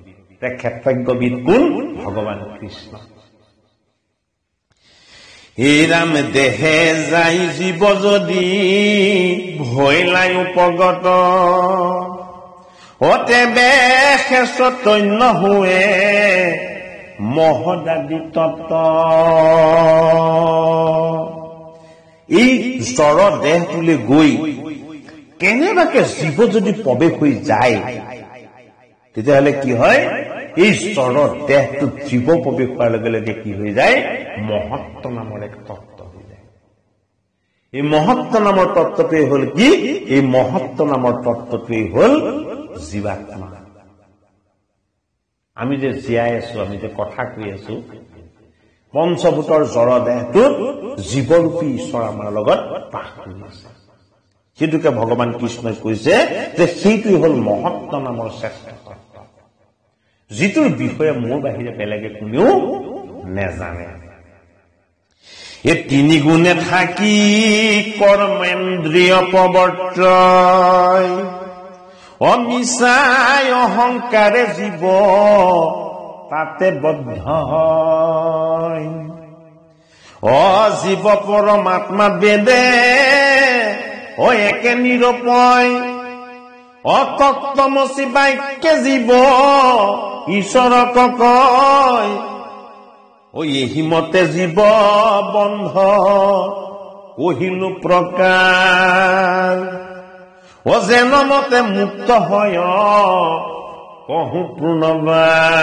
ক্ষেত্ৰজ্ঞবিদ কোন? ভগৱান কৃষ্ণ। হে ৰাম দেহে যাই জীৱ যদি ভৈলাই উপগত, তেবে চৈতন্য হুৱে মহদাদি তত্ত্ব। এই জড় দেহটোলৈ গৈ কেনেবাকে জীৱ যদি প্ৰৱেশ হৈ যায় তেতিয়াহ'লে কি হয়? এই জড় দেহটোত জীৱ প্ৰৱেশ হোৱাৰ লগে লগে কি হৈ যায়? মহত্ব নামৰ এক তত্ত্ব হৈ যায়। এই মহত্ব নামৰ তত্ত্বটোৱেই হল কি? এই মহত্ব নামৰ তত্ত্বটোৱেই হল জীৱাত্মা। আমি যে জীয়াই আছো, আমি যে কথা কৈ আছো, পঞ্চভূতৰ জড় দেহটোত জীৱৰূপী ঈশ্বৰ আমাৰ লগত বাস কৰি আছে। সেইটোকে ভগৱান কৃষ্ণই কৈছে যে সেইটোৱেই হল মহত্ব নামৰ শ্ৰেষ্ঠ তত্ত্ব, যিটোৰ বিষয়ে মোৰ বাহিৰে বেলেগে কোনেও নেজানে। এই তিনি গুণে থাকি কৰ্মেন্দ্ৰিয় প্ৰবৰ্তয়, অমিছাই অহংকাৰে জীৱ তাতে বদ্ধ হয় জীৱ পৰমাত্মা বেদে একে নিৰূপয় তত্ত্বমসি বাক্যে জীৱ ঈশ্বৰক কয় এহিমতে জীৱ বন্ধ কহিলো প্ৰকাৰ যেন মতে মুক্ত হয় কহো প্ৰণবাৰ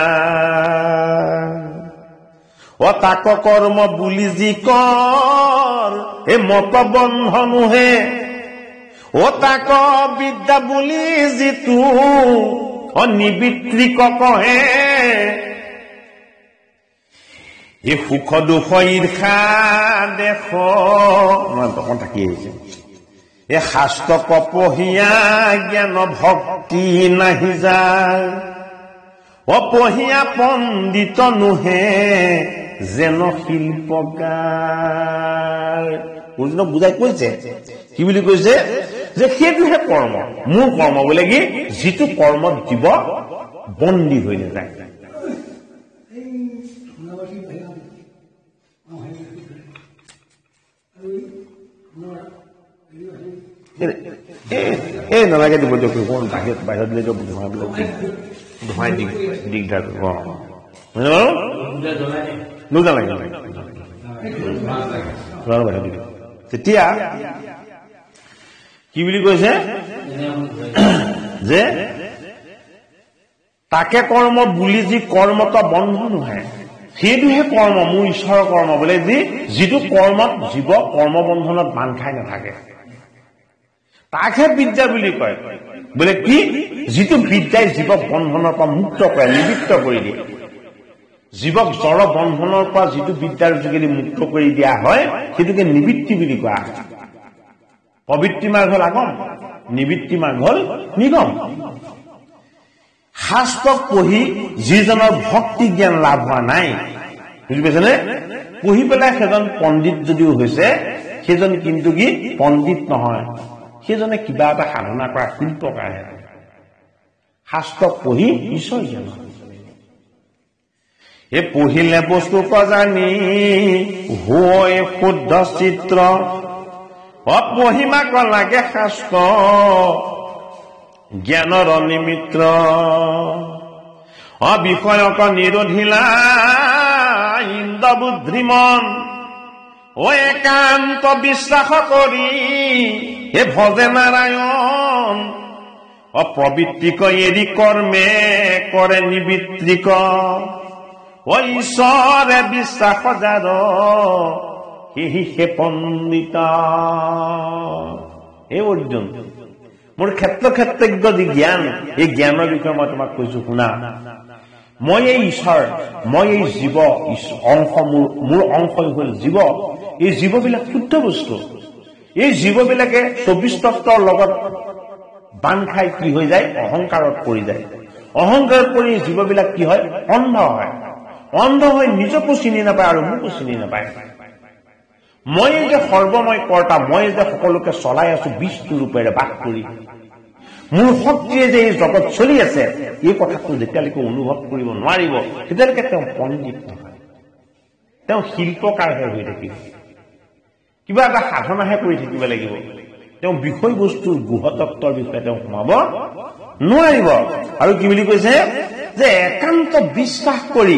তাক কৰ্ম বুলি যি কৰ মত বন্ধনোহে তাক বিদ্যা বুলি যিটো নিবৃত্তিক কহে সুখ দুখ ঈৰ্ষা দেখ তখন থাকি আহিছে শাস্ত্ৰ পঢ়িয়া জ্ঞান ভক্তি নাহি যায় পঢ়িয়া পণ্ডিত নোহে যেন শিল্পকাৰ অৰ্জুনক বুজাই কৈছে কি বুলি কৈছে যে সেইটোহে কৰ্ম মোৰ কৰ্ম বোলে কি যিটো কৰ্মত জীৱ বন্দী হৈ নাযায় নালাগে দিব দিয়ক বাহিৰত দিলে ধোঁৱাই দিগদাৰ তেতিয়া কি বুলি কৈছে যে তাকে কৰ্ম বুলি যি কৰ্মত বন্ধ নহয় সেইটোহে কৰ্ম মোৰ ঈশ্বৰৰ কৰ্ম বোলে যিটো কৰ্মত জীৱ কৰ্মবন্ধনত বান্ধ খাই নাথাকে তাকহে বিদ্যা বুলি কয় বোলে কি যিটো বিদ্যাই জীৱক বন্ধনৰ পৰা মুক্ত কৰে নিবৃত্ত কৰি দিয়ে জীৱক জড় বন্ধনৰ পৰা যিটো বিদ্যাৰ যোগেদি মুক্ত কৰি দিয়া হয় সেইটোকে নিবৃত্তি বুলি কোৱা পবিত্ৰী মাৰ্গ হল আগম নিবৃত্তি মাৰ্গ হল নিগম শাস্ত্ৰ পঢ়ি যিজনৰ ভক্তি জ্ঞান লাভ হোৱা নাই বুজি পাইছেনে পঢ়ি পেলাই সেইজন পণ্ডিত যদিও হৈছে সেইজন কিন্তু কি পণ্ডিত নহয় সেইজনে কিবা এটা সাধনা কৰা শিল্পকাৰহে শাস্ত্ৰ পঢ়ি ঈশ্বৰ জ্ঞান পঢ়িলে বস্তু জানি হৈ শুদ্ধ চিত্ৰ পঢ়িমাক লাগে শাস্ত্ৰ জ্ঞানৰ নিমিত্ৰ বিষয়ক নিৰোধিলা ইন্দ্ৰ বুদ্ধিমন একান্ত বিশ্বাস কৰি ভজে নাৰায়ণ প্ৰবৃত্তিক এৰি কৰ্মে কৰে নিবৃত্তিক ঈশ্বৰে বিশ্বাস যাৰ সেহি পণ্ডিত অৰ্জুন মোৰ ক্ষেত্ৰজ্ঞ যি জ্ঞান এই জ্ঞানৰ বিষয়ে মই তোমাক কৈছো শুনা মই এই ঈশ্বৰ মই এই জীৱ অংশ মোৰ অংশই হল জীৱ এই জীৱবিলাক শুদ্ধ বস্তু এই জীৱবিলাকে 24 তত্ত্বৰ লগত বান্ধ খাই কি হৈ যায় অহংকাৰত পৰি যায় অহংকাৰত পৰি জীৱবিলাক কি হয় অন্ধ হৈ নিজকো চিনি নাপায় আৰু মোকো চিনি নাপায় মই যে সৰ্বময় কৰ্তা মই যে সকলোকে চলাই আছো বিষ্ণু ৰূপেৰে বাস কৰি মোৰ শক্তিয়ে যে এই জগত চলি আছে এই কথাটো যেতিয়ালৈকে অনুভৱ কৰিব নোৱাৰিব তেতিয়ালৈকে তেওঁ পণ্ডিত নহয় তেওঁ শিল্পকাৰহে হৈ থাকিব কিবা এটা সাধনাহে কৰি থাকিব লাগিব তেওঁ বিষয়বস্তুৰ গুহতত্বৰ বিষয়ে তেওঁ সোমাব নোৱাৰিব আৰু কি বুলি কৈছে যে একান্ত বিশ্বাস কৰি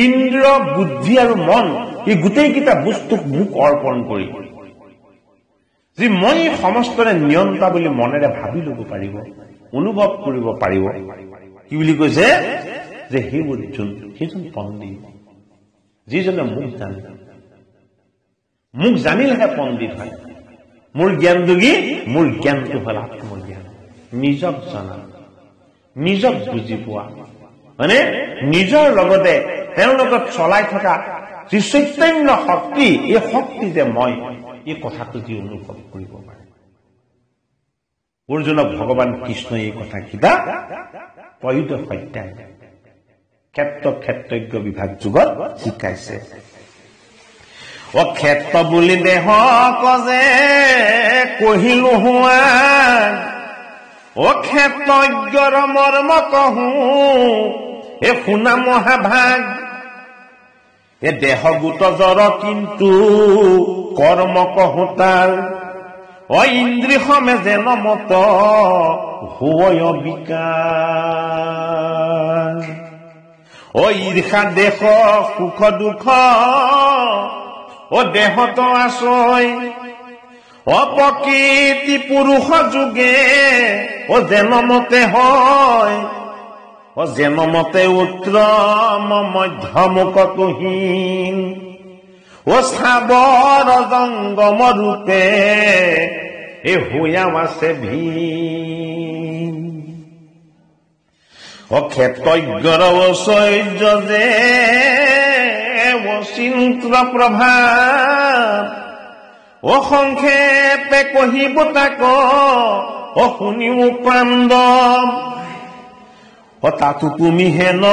ইন্দ্ৰ বুদ্ধি আৰু মন এই গোটেইকেইটা বস্তুক মোক অৰ্পণ কৰি যি মই সমস্তৰে নিয়ন্তা বুলি মনেৰে ভাবি ল'ব পাৰিব অনুভৱ কৰিব পাৰিব কি বুলি কৈছে যে সেই অৰ্জুন সেইজন পণ্ডিত যিজনে মোক জানে মোক জানিলেহে পণ্ডিত হয় মোৰ জ্ঞান যোগী মোৰ জ্ঞানটো হল আত্মজ্ঞান নিজক জনা নিজক বুজি পোৱা মানে নিজৰ লগতে তেওঁৰ লগত চলাই থকা যি চৈতন্য শক্তি এই শক্তি যে মই এই কথাটো যি অনুভৱ কৰিব পাৰে অৰ্জুনক ভগৱান কৃষ্ণই এই কথাকেইটা পৈত সত্যাই ক্ষেত্ৰজ্ঞ বিভাগ যুগত শিকাইছে ক্ষেত্ৰ বুলি দেহ কজে কহিলো হোৱা ও ক্ষেত্ৰজ্ঞৰ মৰ্ম কহো এ শুনা মহাভাগ এ দেহগোট জ্বৰ কিন্তু কৰ্ম কহো তাৰ অ ইন্দ্ৰিয় সমে যেন মত হয় বিকাৰ অ ঈৰ্ষা দেশ সুখ দুখ অ দেহত আশ্ৰয় অপ্ৰকৃতি পুৰুষ যোগে ও যেন মতে হয় ও যেন মতে উত্তম মধ্যমুখহীন ও স্থাৱৰ জংগম ৰূপে এ হুয়াম আছে ভীম ও ক্ষেত্ৰজ্ঞৰ ঐশ্বৰ্য যে অচিন্ত্য প্ৰভাৱ ও সংক্ষেপে কহিব তাক ও শুনিও প্ৰাণদম ও তাতো তুমি হেন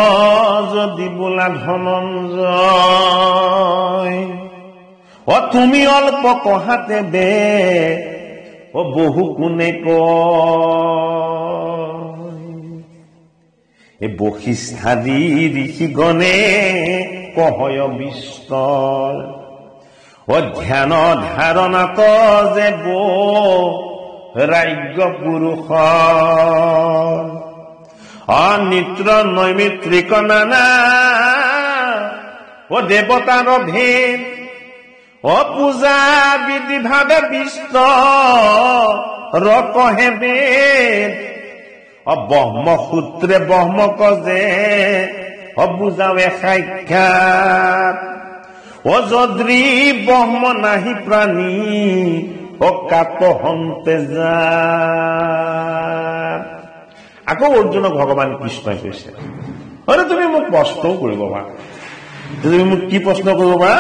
যদি বোলা ধনঞ্জয় ও তুমি অল্প কহাতে বে ও বহু কোনে কয় বশিষ্ঠাদি ঋষিগণে কহয় বিস্তৰ ও ধ্যান ধাৰণাত যে ৰাজ্য পুৰুষ অনিত্ৰ নৈমিত্ৰিক নানা ও দেৱতাৰ ভেদ ও পূজা বিধি ভাৱে বিস্তৰ কহে বেদ ও ব্ৰহ্মসূত্ৰে ব্ৰহ্মক যে ও বুজাৱে সাক্ষাৎ ও যদ্ৰী ব্ৰহ্ম নাহি প্ৰাণী ও কাত হন্তে যাত আকৌ অৰ্জুনক ভগৱান কৃষ্ণই কৈছে অৰে তুমি মোক প্ৰশ্নও কৰিব পাৰা তুমি মোক কি প্ৰশ্ন কৰিব পাৰা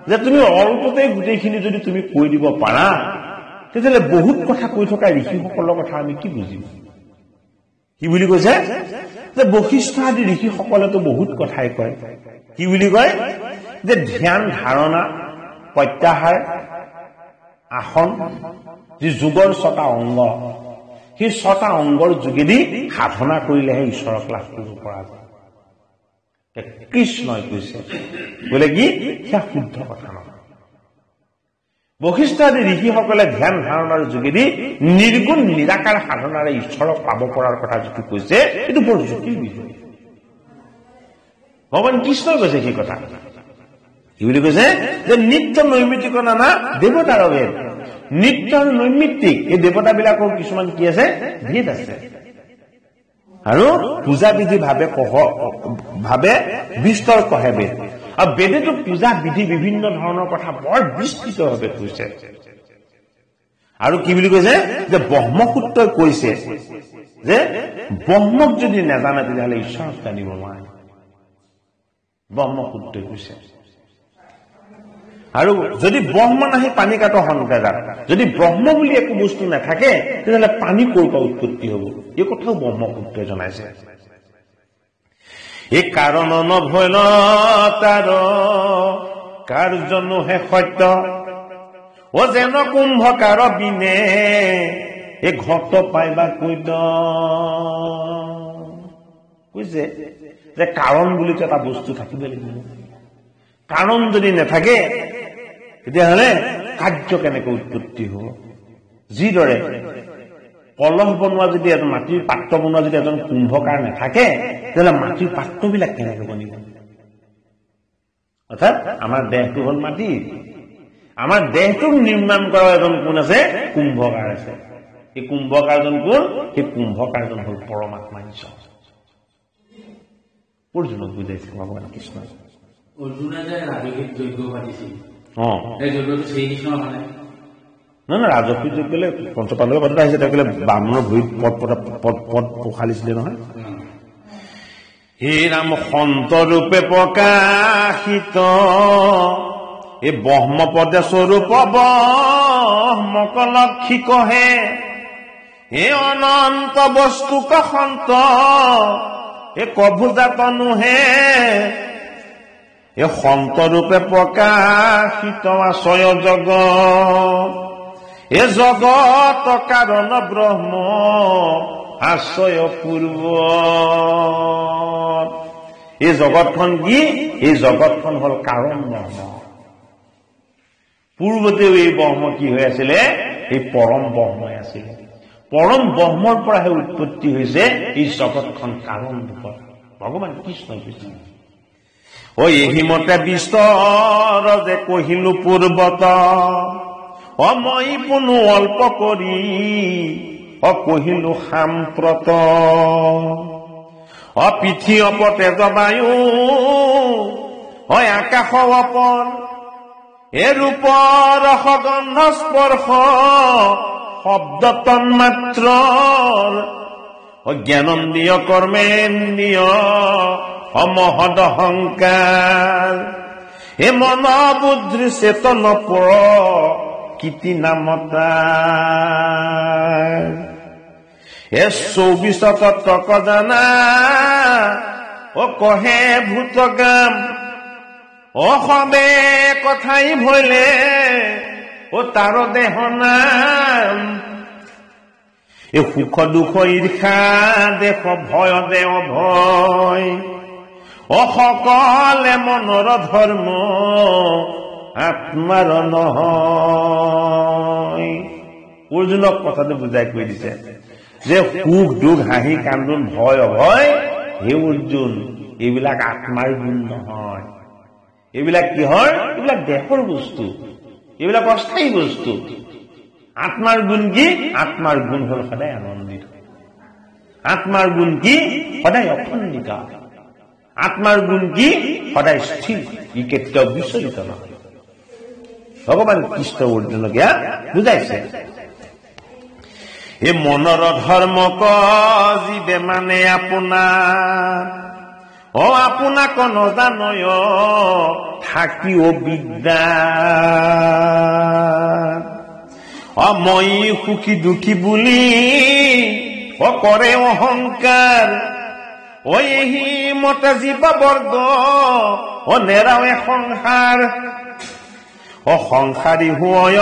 যে তুমি অল্পতে গোটেইখিনি যদি তুমি কৈ দিব পাৰা তেতিয়াহ'লে বহুত কথা কৈ থকা ঋষিসকলৰ কথা আমি কি বুজিম কি বুলি কৈছে যে বশিষ্ঠ আদি ঋষিসকলেতো বহুত কথাই কয় কি বুলি কয় যে ধ্যান ধাৰণা প্ৰত্যাহাৰ আসন যি যোগৰ 6টা অংগ সেই 6টা অংগৰ যোগেদি সাধনা কৰিলেহে ঈশ্বৰক লাভ কৰিব পৰা যায় কৃষ্ণই কৈছে বোলে কি সেয়া শুদ্ধ কথা নহয় বশিষ্ঠ আদি ঋষিসকলে ধ্যান ধাৰণাৰ যোগেদি নিৰ্গুণ নিৰাকাৰ সাধনাৰে ঈশ্বৰক পাব পৰাৰ কথা যিটো কৈছে এইটো বৰ জটিল বিষয় ভগৱান কৃষ্ণই কৈছে সেই কথা কি বুলি কৈছে যে নিত্য নৈমিত্তিক নানা দেৱতাৰ ভেদ নিত্য আৰু নৈমিত্তিক এই দেৱতাবিলাকৰ কিছুমান কি আছে ভেদ আছে আৰু পূজা বিধি ভাৱে বিস্তৰ কহে বেদ আৰু বেদেতো পূজা বিধি বিভিন্ন ধৰণৰ কথা বৰ বিস্তৃতভাৱে কৈছে আৰু কি বুলি কৈছে যে ব্ৰহ্মসূত্ৰই কৈছে যে ব্ৰহ্মক যদি নাজানে তেতিয়াহ'লে ঈশ্বৰক জানিব নোৱাৰে ব্ৰহ্মসূত্ৰই কৈছে আৰু যদি ব্ৰহ্ম নাহি পানী কাট সন্তে যাত যদি ব্ৰহ্ম বুলি একো বস্তু নাথাকে তেতিয়াহ'লে পানী ক'ৰ পৰা উৎপত্তি হ'ব এই কথাও ব্ৰহ্মসূত্ৰই জনাইছে এই কাৰণ নভয় তাৰ কাৰ্যনো হে সত্য ও যেন কুম্ভকাৰ বিনে এই ঘট পাইবা কৈছে যে কাৰণ বুলি এটা বস্তু থাকিব লাগিব কাৰণ যদি নাথাকে তেতিয়াহ'লে কাৰ্য কেনেকৈ উৎপত্তি হ'ব যিদৰে কলহ বনোৱা যদি এজন মাটিৰ পাত্ৰ বনোৱা যদি এজন কুম্ভকাৰ নাথাকে তেতিয়াহ'লে মাটিৰ পাত্ৰবিলাক কেনেকৈ বনিব অৰ্থাৎ আমাৰ দেহটো হ'ল মাটি আমাৰ দেহটোক নিৰ্মাণ কৰা এজন কোন আছে কুম্ভকাৰ আছে এই কুম্ভকাৰজন কোন সেই কুম্ভকাৰজন হ'ল পৰমাত্মা ঈশ্বৰ অৰ্জুনক বুজাইছে ভগৱান কৃষ্ণ অৰ্জুনে যে ৰাজসিক যজ্ঞ পাতিছিল এই যজ্ঞটো শ্ৰীকৃষ্ণ মানে নহয় ৰাজসিক যজ্ঞলে পঞ্চপাণ্ডৱে পাতত আহিছে তেওঁ ক'লে বামুণৰ ভৰিত পদ পখালিছিলে নহয় হে ৰাম সন্ত ৰূপে প্ৰকাশিত এই ব্ৰহ্মপদে স্বৰূপ ব্ৰহ্মক লক্ষী কহে হে অনন্ত বস্তুক সন্ত এ কভুজাতনো হে এ সন্ত ৰূপে প্ৰকাশিত আছয় জগ এ জগত কাৰণ ব্ৰহ্ম আশ্ৰয় পূৰ্ব। এই জগতখন কি? এই জগতখন হল কাৰণ ব্ৰহ্ম। পূৰ্বতেও এই ব্ৰহ্ম কি হৈ আছিলে? এই পৰম ব্ৰহ্মই আছিলে। পৰম ব্ৰহ্মৰ পৰাহে উৎপত্তি হৈছে এই জগতখন কাৰণ ৰূপত ভগৱান কৃষ্ণ কৈছে। এহি মতে বিস্তৰ যে কহিলো পূৰ্বত, মই পুনু অল্প কৰি কহিলো সাম্প্ৰত। পিঠি অপতে জবায়ু আকাশ অপৰ, এ ৰূপৰ সগন্ধ স্পৰ্শ শব্দ তন্মাত্ৰ, জ্ঞানন্দিয় কৰ্মেন্দ্ৰিয় মহদ অহংকাৰ, হে মন বুদ্ধি চেতন পৰ কীৰ্তি নামতাৰ। এ 24 তত্ত্বক জানা কহে ভূতগাম, সবে কথাই ভৈলে তাৰ দেহ নাম। এই সুখ দুখ ঈৰ্ষা দেশ ভয় দেহ ভয়, সকলে মনৰ ধৰ্ম আত্মাৰ নহয়। অৰ্জুনক কথাটো বুজাই কৈ দিছে যে সুখ দুখ হাঁহি কান্দোন ভয় অভয়, হে অৰ্জুন, এইবিলাক আত্মাৰ গুণ নহয়। এইবিলাক কিহৰ? এইবিলাক দেহৰ বস্তু, এইবিলাক অস্থায়ী বস্তু। আত্মাৰ গুণ কি? আত্মাৰ গুণ হল সদায় আনন্দিত। আত্মাৰ গুণ কি? সদায় অখণ্ডিত। আত্মাৰ গুণ কি? সদায় স্থিৰ, ই কেতিয়াও বিচলিত নহয়। ভগৱান কৃষ্ণ অৰ্জুনক ইয়াত বুজাইছে। এই মনৰ ধৰ্মক জীৱে মানে আপোনাৰ, আপোনাক নজানয় থাকি বিদ্যা। মই সুখী দুখী বুলি কৰে অহংকাৰ, এহি মতে জীৱ বৰ্গ নেৰাৱে সংসাৰ। সংসাৰী হয়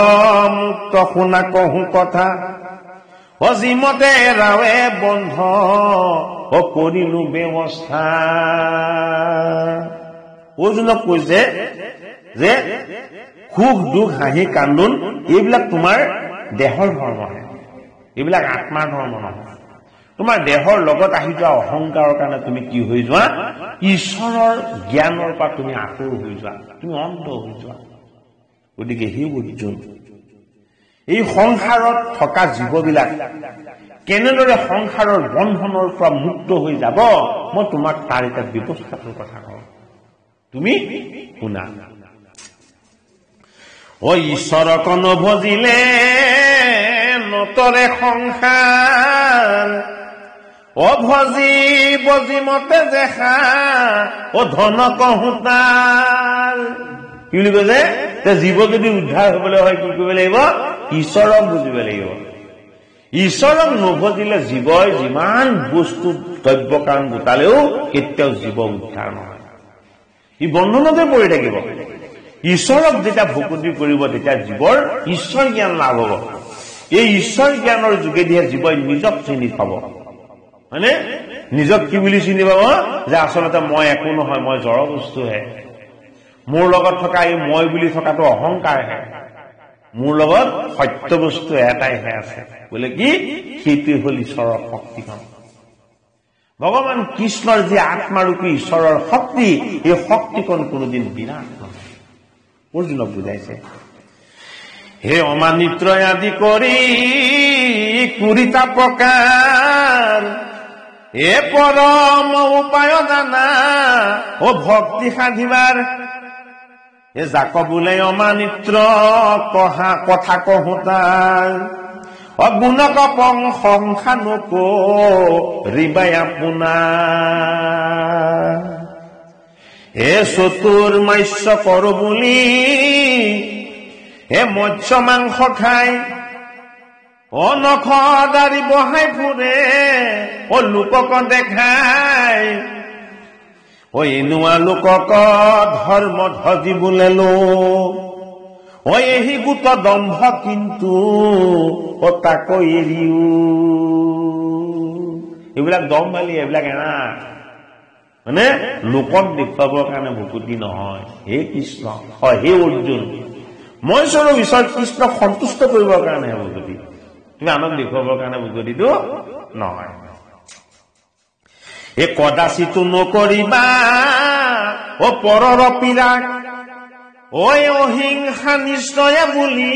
মুক্ত শুনা কহো কথা, যিমতে ৰাৱে বন্ধ কৰিলো ব্যৱস্থা। অৰ্জুনক কৈছে যে সুখ দুখ হাঁহি কান্দোন এইবিলাক তোমাৰ দেহৰ ধৰ্মহে, এইবিলাক আত্মাৰ ধৰ্ম নহয়। তোমাৰ দেহৰ লগত আহি যোৱা অহংকাৰৰ কাৰণে তুমি কি হৈ যোৱা? ঈশ্বৰৰ জ্ঞানৰ পৰা তুমি আঁতৰ হৈ যোৱা, তুমি অন্ধ হৈ যোৱা। গতিকে সেই অৰ্জুন, এই সংসাৰত থকা জীৱবিলাক কেনেদৰে সংসাৰৰ বন্ধনৰ পৰা মুক্ত হৈ যাব, মই তোমাক তাৰ এটা ব্যৱস্থাটোৰ কথা কওঁ, তুমি শুনা। ঈশ্বৰক নভজিলে নতৰে সংসাৰ, ভজি বজিমতে দেখা ধন কহুতাৰ। কি বুলি কৈছে? জীৱ যদি উদ্ধাৰ হবলৈ হয় কি কৰিব লাগিব? ঈশ্বৰক বুজিব লাগিব। ঈশ্বৰক নভজিলে জীৱই যিমান বস্তু দ্ৰব্য কাৰণ গোটালেও কেতিয়াও জীৱ উদ্ধাৰ নহয়, ই বন্ধনতে পৰি থাকিব। ঈশ্বৰক যেতিয়া ভকুতি কৰিব তেতিয়া জীৱৰ ঈশ্বৰ জ্ঞান লাভ হব। এই ঈশ্বৰ জ্ঞানৰ যোগেদিহে জীৱই নিজক চিনি পাব, হয়নে? নিজক কি বুলি চিনি পাব? যে আচলতে মই একো নহয়, মই জড় বস্তুহে। মোৰ লগত থকা এই মই বুলি থকাটো অহংকাৰহে, মোৰ লগত সত্য বস্তু এটাইহে আছে। বোলে কি? সেইটোৱে হল ঈশ্বৰৰ শক্তিখন। ভগৱান কৃষ্ণৰ যে আত্মাৰূপী ঈশ্বৰৰ শক্তি, এই শক্তিকণ কোনোদিন বিনাশ নহয়। অৰ্জুনক বুজাইছে, হে অমানিত্ৰ আদি কৰি কুৰিতা প্ৰকাৰ, এ পৰম উপায় জানা ভক্তি সাধিবাৰ। যাক বোলে অমানিত্ৰ কথা কহুতাৰ, গুণক সংখ্যা নকৰিবাই আপোনাৰ। হে চতুৰ্মাস্য কৰো বুলি হে মৎস্য মাংস খাই, নখ দাড়ি বহাই ফুৰে লোকক দেখাই। এনুৱা লোকক ধৰ্ম ধজি বোলে লো, এহি গোট দম্ভ কিন্তু তাক এৰিও এইবিলাক দম মালি এইবিলাক এৰা মানে লোকক দেখুৱাবৰ কাৰণে ভকুতি নহয় হে কৃষ্ণ হে অৰ্জুন মই স্বৰূপ ঈশ্বৰ কৃষ্ণক সন্তুষ্ট কৰিবৰ কাৰণেহে ভকুতি তুমি আনক দেখুৱাবৰ কাৰণে ভকুতিটো নহয় এ কদাচিতো নকৰিবা পৰৰ পীড়াক অহিংসা নিশ্চয় বুলি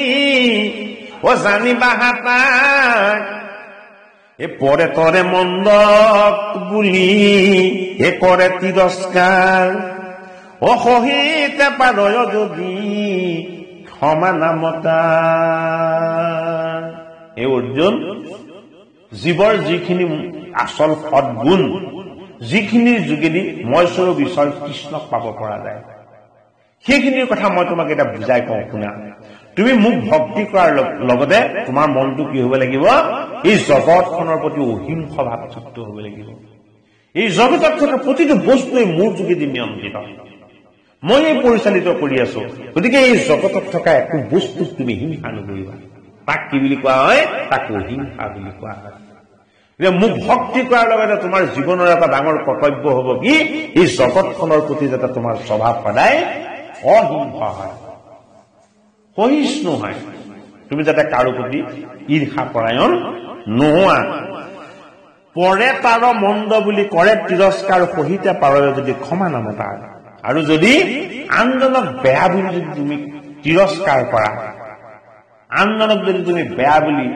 জানিবা হাতাক পৰে তৰে মন্দক বুলি কৰে তিৰস্কাৰ সহিতে পাৰয় যদি ক্ষমা নামতা হে অৰ্জুন জীৱৰ যিখিনি আচল সদ্গুণ যিখিনিৰ যোগেদি মই স্বৰূপ ঈশ্বৰ কৃষ্ণক পাব পৰা যায় সেইখিনিৰ কথা মই তোমাক এটা বুজাই কওঁ শুনা তুমি মোক ভক্তি কৰাৰ লগতে তোমাৰ মনটো কি হ'ব লাগিব এই জগতখনৰ প্ৰতি অহিংসা ভাৱযুক্ত হ'ব লাগিব এই জগতত থকা প্ৰতিটো বস্তুৱে মোৰ যোগেদি নিয়ন্ত্ৰিত মই পৰিচালিত কৰি আছো গতিকে এই জগতত থকা একো বস্তুক তুমি হিংসা নকৰিবা তাক কি বুলি কোৱা হয় তাক অহিংসা বুলি কোৱা হয় মোক ভক্তি কৰাৰ লগতে তোমাৰ জীৱনৰ এটা ডাঙৰ কৰ্তব্য হ'ব কি এই জগতখনৰ প্ৰতি যাতে তোমাৰ স্বভাৱ সদায় অহিংসা হয় সহিষ্ণু হয় তুমি যাতে কাৰো প্ৰতি ঈৰ্ষা পৰায়ণ নোহোৱা পৰে তাৰ মন্দ বুলি কৰে তিৰস্কাৰ সহিতে পাৰয় যদি ক্ষমা নামতা আৰু যদি আনজনক বেয়া বুলি যদি তুমি তিৰস্কাৰ কৰা আনজনক যদি তুমি বেয়া বুলি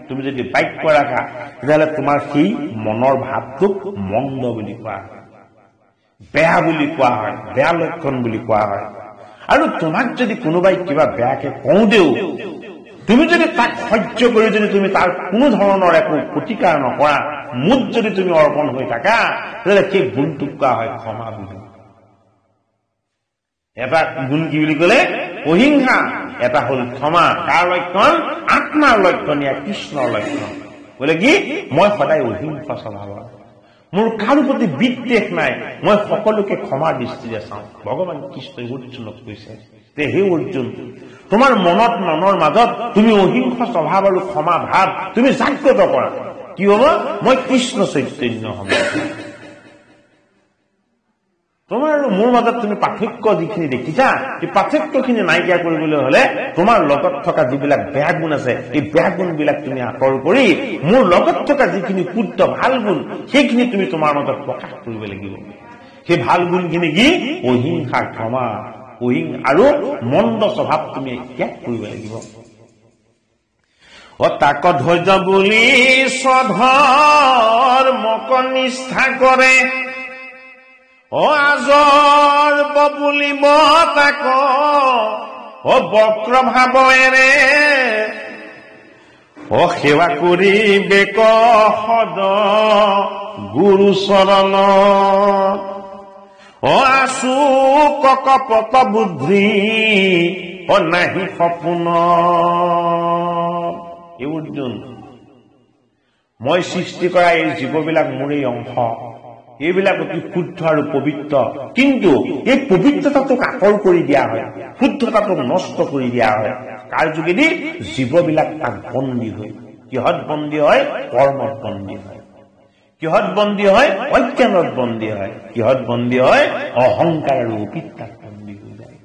তুমি যদি বাক্য ৰাখা তেতিয়াহ'লে তোমাৰ সেই মনৰ ভাৱটোক মন্দ বুলি কোৱা হয় বেয়া বুলি কোৱা হয় বেয়া লক্ষণ বুলি কোৱা হয় আৰু তোমাক যদি কোনোবাই কিবা বেয়াকে কওঁতেও তুমি যদি তাক সহ্য কৰি যদি তুমি তাৰ কোনো ধৰণৰ একো প্ৰতিকাৰ নকৰা মুঠ যদি তুমি অৰ্পণ হৈ থাকা তেতিয়াহ'লে সেই গুণটোক কোৱা হয় ক্ষমা বুলি এটা গুণ কি বুলি ক'লে অহিংসা এটা হ'ল ক্ষমা কাৰ লক্ষণ আত্মাৰ লক্ষণ ইয়া কৃষ্ণৰ লক্ষণ বোলে কি মই সদায় অহিংসা স্বভাৱৰ মোৰ কাৰো প্ৰতি বিদ্বেষ নাই মই সকলোকে ক্ষমাৰ দৃষ্টিৰে চাওঁ ভগৱান কৃষ্ণই অৰ্জুনক কৈছে যে হে অৰ্জুন তোমাৰ মনত মনৰ মাজত তুমি অহিংসা স্বভাৱ আৰু ক্ষমা ভাৱ তুমি জাগ্ৰত কৰা কি হ'ব মই কৃষ্ণ চৈতন্য হ'ম তোমাৰ আৰু মোৰ মাজত তুমি পাৰ্থক্য যিখিনি দেখিছা এই পাৰ্থক্যখিনি নাইকিয়া কৰিবলৈ হলে তোমাৰ লগত থকা যিবিলাক বেয়া গুণ আছে এই বেয়া গুণবিলাক তুমি আঁতৰ কৰি মোৰ লগত থকা যিখিনি শুদ্ধ ভাল গুণ সেইখিনি তুমি তোমাৰ মাজত প্ৰকাশ কৰিব লাগিব সেই ভাল গুণখিনি কি অহিংসা ক্ষমা আৰু মন্দ স্বভাৱ তুমি ত্যাগ কৰিব লাগিব তাক ধৈৰ্য বুলি স্বধৰ্মক নিষ্ঠা কৰে আজৰ বুলিব তাক বক্ৰ ভাৱেৰে সেৱা কৰি বেক সদ গুৰু চৰণ আছু কপট বুদ্ধি নাহি সপোন এই অৰ্জুন মই সৃষ্টি কৰা এই জীৱবিলাক মোৰেই অংশ এইবিলাক অতি শুদ্ধ আৰু পবিত্ৰ কিন্তু এই পবিত্ৰতাটোক আঁতৰ কৰি দিয়া হয় শুদ্ধতাটোক নষ্ট কৰি দিয়া হয় কাৰ যোগেদি জীৱবিলাক তাক বন্দী হয় কিহত বন্দী হয় কৰ্মত বন্দী হয় কিহত বন্দী হয় অজ্ঞানত বন্দী হয় কিহত বন্দী হয় অহংকাৰ আৰু অবিদ্যাত বন্দী হৈ যায়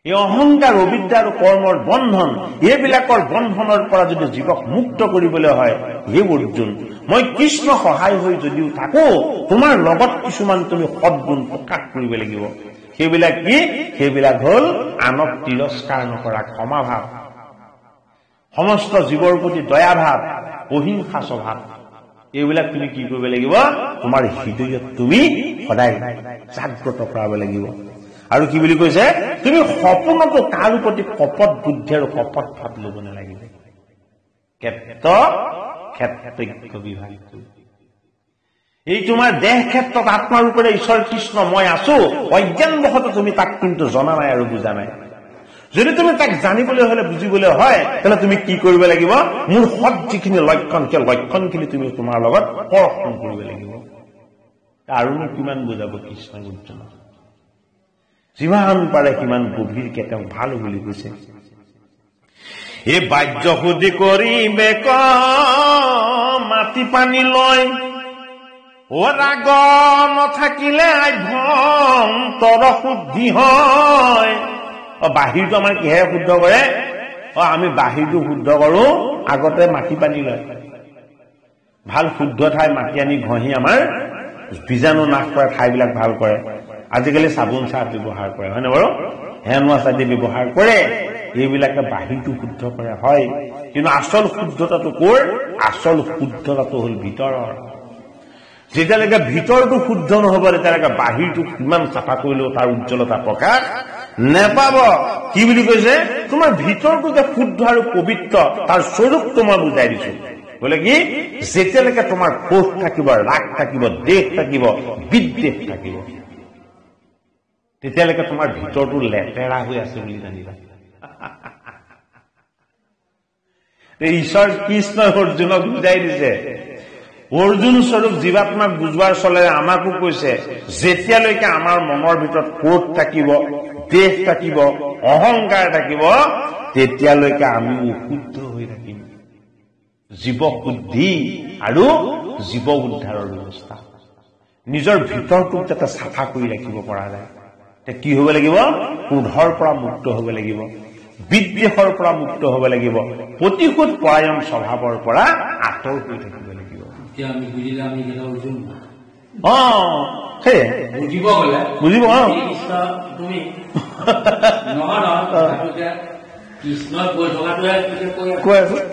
এই অহংকাৰ অবিদ্যা আৰু কৰ্মৰ বন্ধন এইবিলাকৰ বন্ধনৰ পৰা যদি জীৱক মুক্ত কৰিবলৈ হয় হে অৰ্জুন মই কৃষ্ণ সহায় হৈ যদিও থাকো তোমাৰ লগত কিছুমান তুমি সদ্গুণ প্ৰকাশ কৰিব লাগিব সেইবিলাক কি সেইবিলাক হ'ল আনক তিৰস্কাৰ নকৰা ক্ষমা ভাৱ সমস্ত জীৱৰ প্ৰতি দয়া ভাৱ অহিংসা স্বভাৱ এইবিলাক তুমি কি কৰিব লাগিব তোমাৰ হৃদয়ত তুমি সদায় জাগ্ৰত কৰাব লাগিব আৰু কি বুলি কৈছে তুমি সপোনতো কাৰো প্ৰতি কপট বুদ্ধি আৰু কপট ভাৱ ল'ব নালাগিব ক্ষেত্ৰজ্ঞ বিভাগ এই তোমাৰ দেহ ক্ষেত্ৰত আত্মাৰূপেৰে ঈশ্বৰ কৃষ্ণ মই আছো অজ্ঞানবশত তুমি তাক কিন্তু জনা নাই আৰু বুজা নাই যদি তুমি তাক জানিবলৈ হলে বুজিবলৈ হয় তেতিয়াহ'লে তুমি কি কৰিব লাগিব মোৰ সৎ যিখিনি লক্ষণ সেই লক্ষণখিনি তুমি তোমাৰ লগত প্ৰদৰ্শন কৰিব লাগিব আৰুনো কিমান বুজাব কৃষ্ণ অৰ্জুনক যিমান পাৰে সিমান গভীৰকে তেওঁক ভাল বুলি কৈছে। এই বাহ্য শুদ্ধি কৰিবে ক মাটি পানী লয়, ও ৰাগ নাথাকিলে আভ্যন্তৰ শুদ্ধি হয়। বাহিৰটো আমাৰ কিহেৰে শুদ্ধ কৰে? আমি বাহিৰটো শুদ্ধ কৰো আগতে মাটি পানী লয়। ভাল শুদ্ধ ঠাই মাটি আনি ঘঁহি আমাৰ বীজাণু নাশ কৰা ঠাইবিলাক ভাল কৰে। আজিকালি চাবোন চাহ ব্যৱহাৰ কৰে, হয়নে বাৰু? হেণ্ড ৱাছ আদি ব্যৱহাৰ কৰে, এইবিলাকে বাহিৰটো শুদ্ধ কৰে, হয়। কিন্তু আচল শুদ্ধতাটো কৰ? আচল শুদ্ধতাটো হল ভিতৰৰ। যেতিয়ালৈকে ভিতৰটো শুদ্ধ নহব তেতিয়ালৈকে বাহিৰটো কিমান চাফা কৰিলেও তাৰ উজ্জ্বলতা প্ৰকাশ নেপাব। কি বুলি কৈছে? তোমাৰ ভিতৰটো যে শুদ্ধ আৰু পবিত্ৰ তাৰ স্বৰূপটো মই বুজাই দিছো। বোলে কি? যেতিয়ালৈকে তোমাৰ ক্ৰোধ থাকিব, ৰাগ থাকিব, দেশ থাকিব, বিদ্বেষ থাকিব, তেতিয়ালৈকে তোমাৰ ভিতৰটো লেতেৰা হৈ আছে বুলি জানিবা। ঈশ্বৰ কৃষ্ণই অৰ্জুনক বুজাই দিছে। অৰ্জুন স্বৰূপ জীৱাত্মাক বুজোৱাৰ চলেৰে আমাকো কৈছে, যেতিয়ালৈকে আমাৰ মনৰ ভিতৰত ক্ৰোধ থাকিব, দেশ থাকিব, অহংকাৰ থাকিব, তেতিয়ালৈকে আমি অশুদ্ধ হৈ থাকিম। জীৱ শুদ্ধি আৰু জীৱ উদ্ধাৰৰ ব্যৱস্থা। নিজৰ ভিতৰটোক যাতে চাফা কৰি ৰাখিব পৰা যায়, কি হব লাগিব? ক্ৰোধৰ পৰা মুক্ত হব লাগিব, বিদ্বেষৰ পৰা মুক্ত হব লাগিব, প্ৰতিশোধ পৰায়ণ স্বভাৱৰ পৰা আঁতৰ হৈ থাকিব লাগিব। বুজিব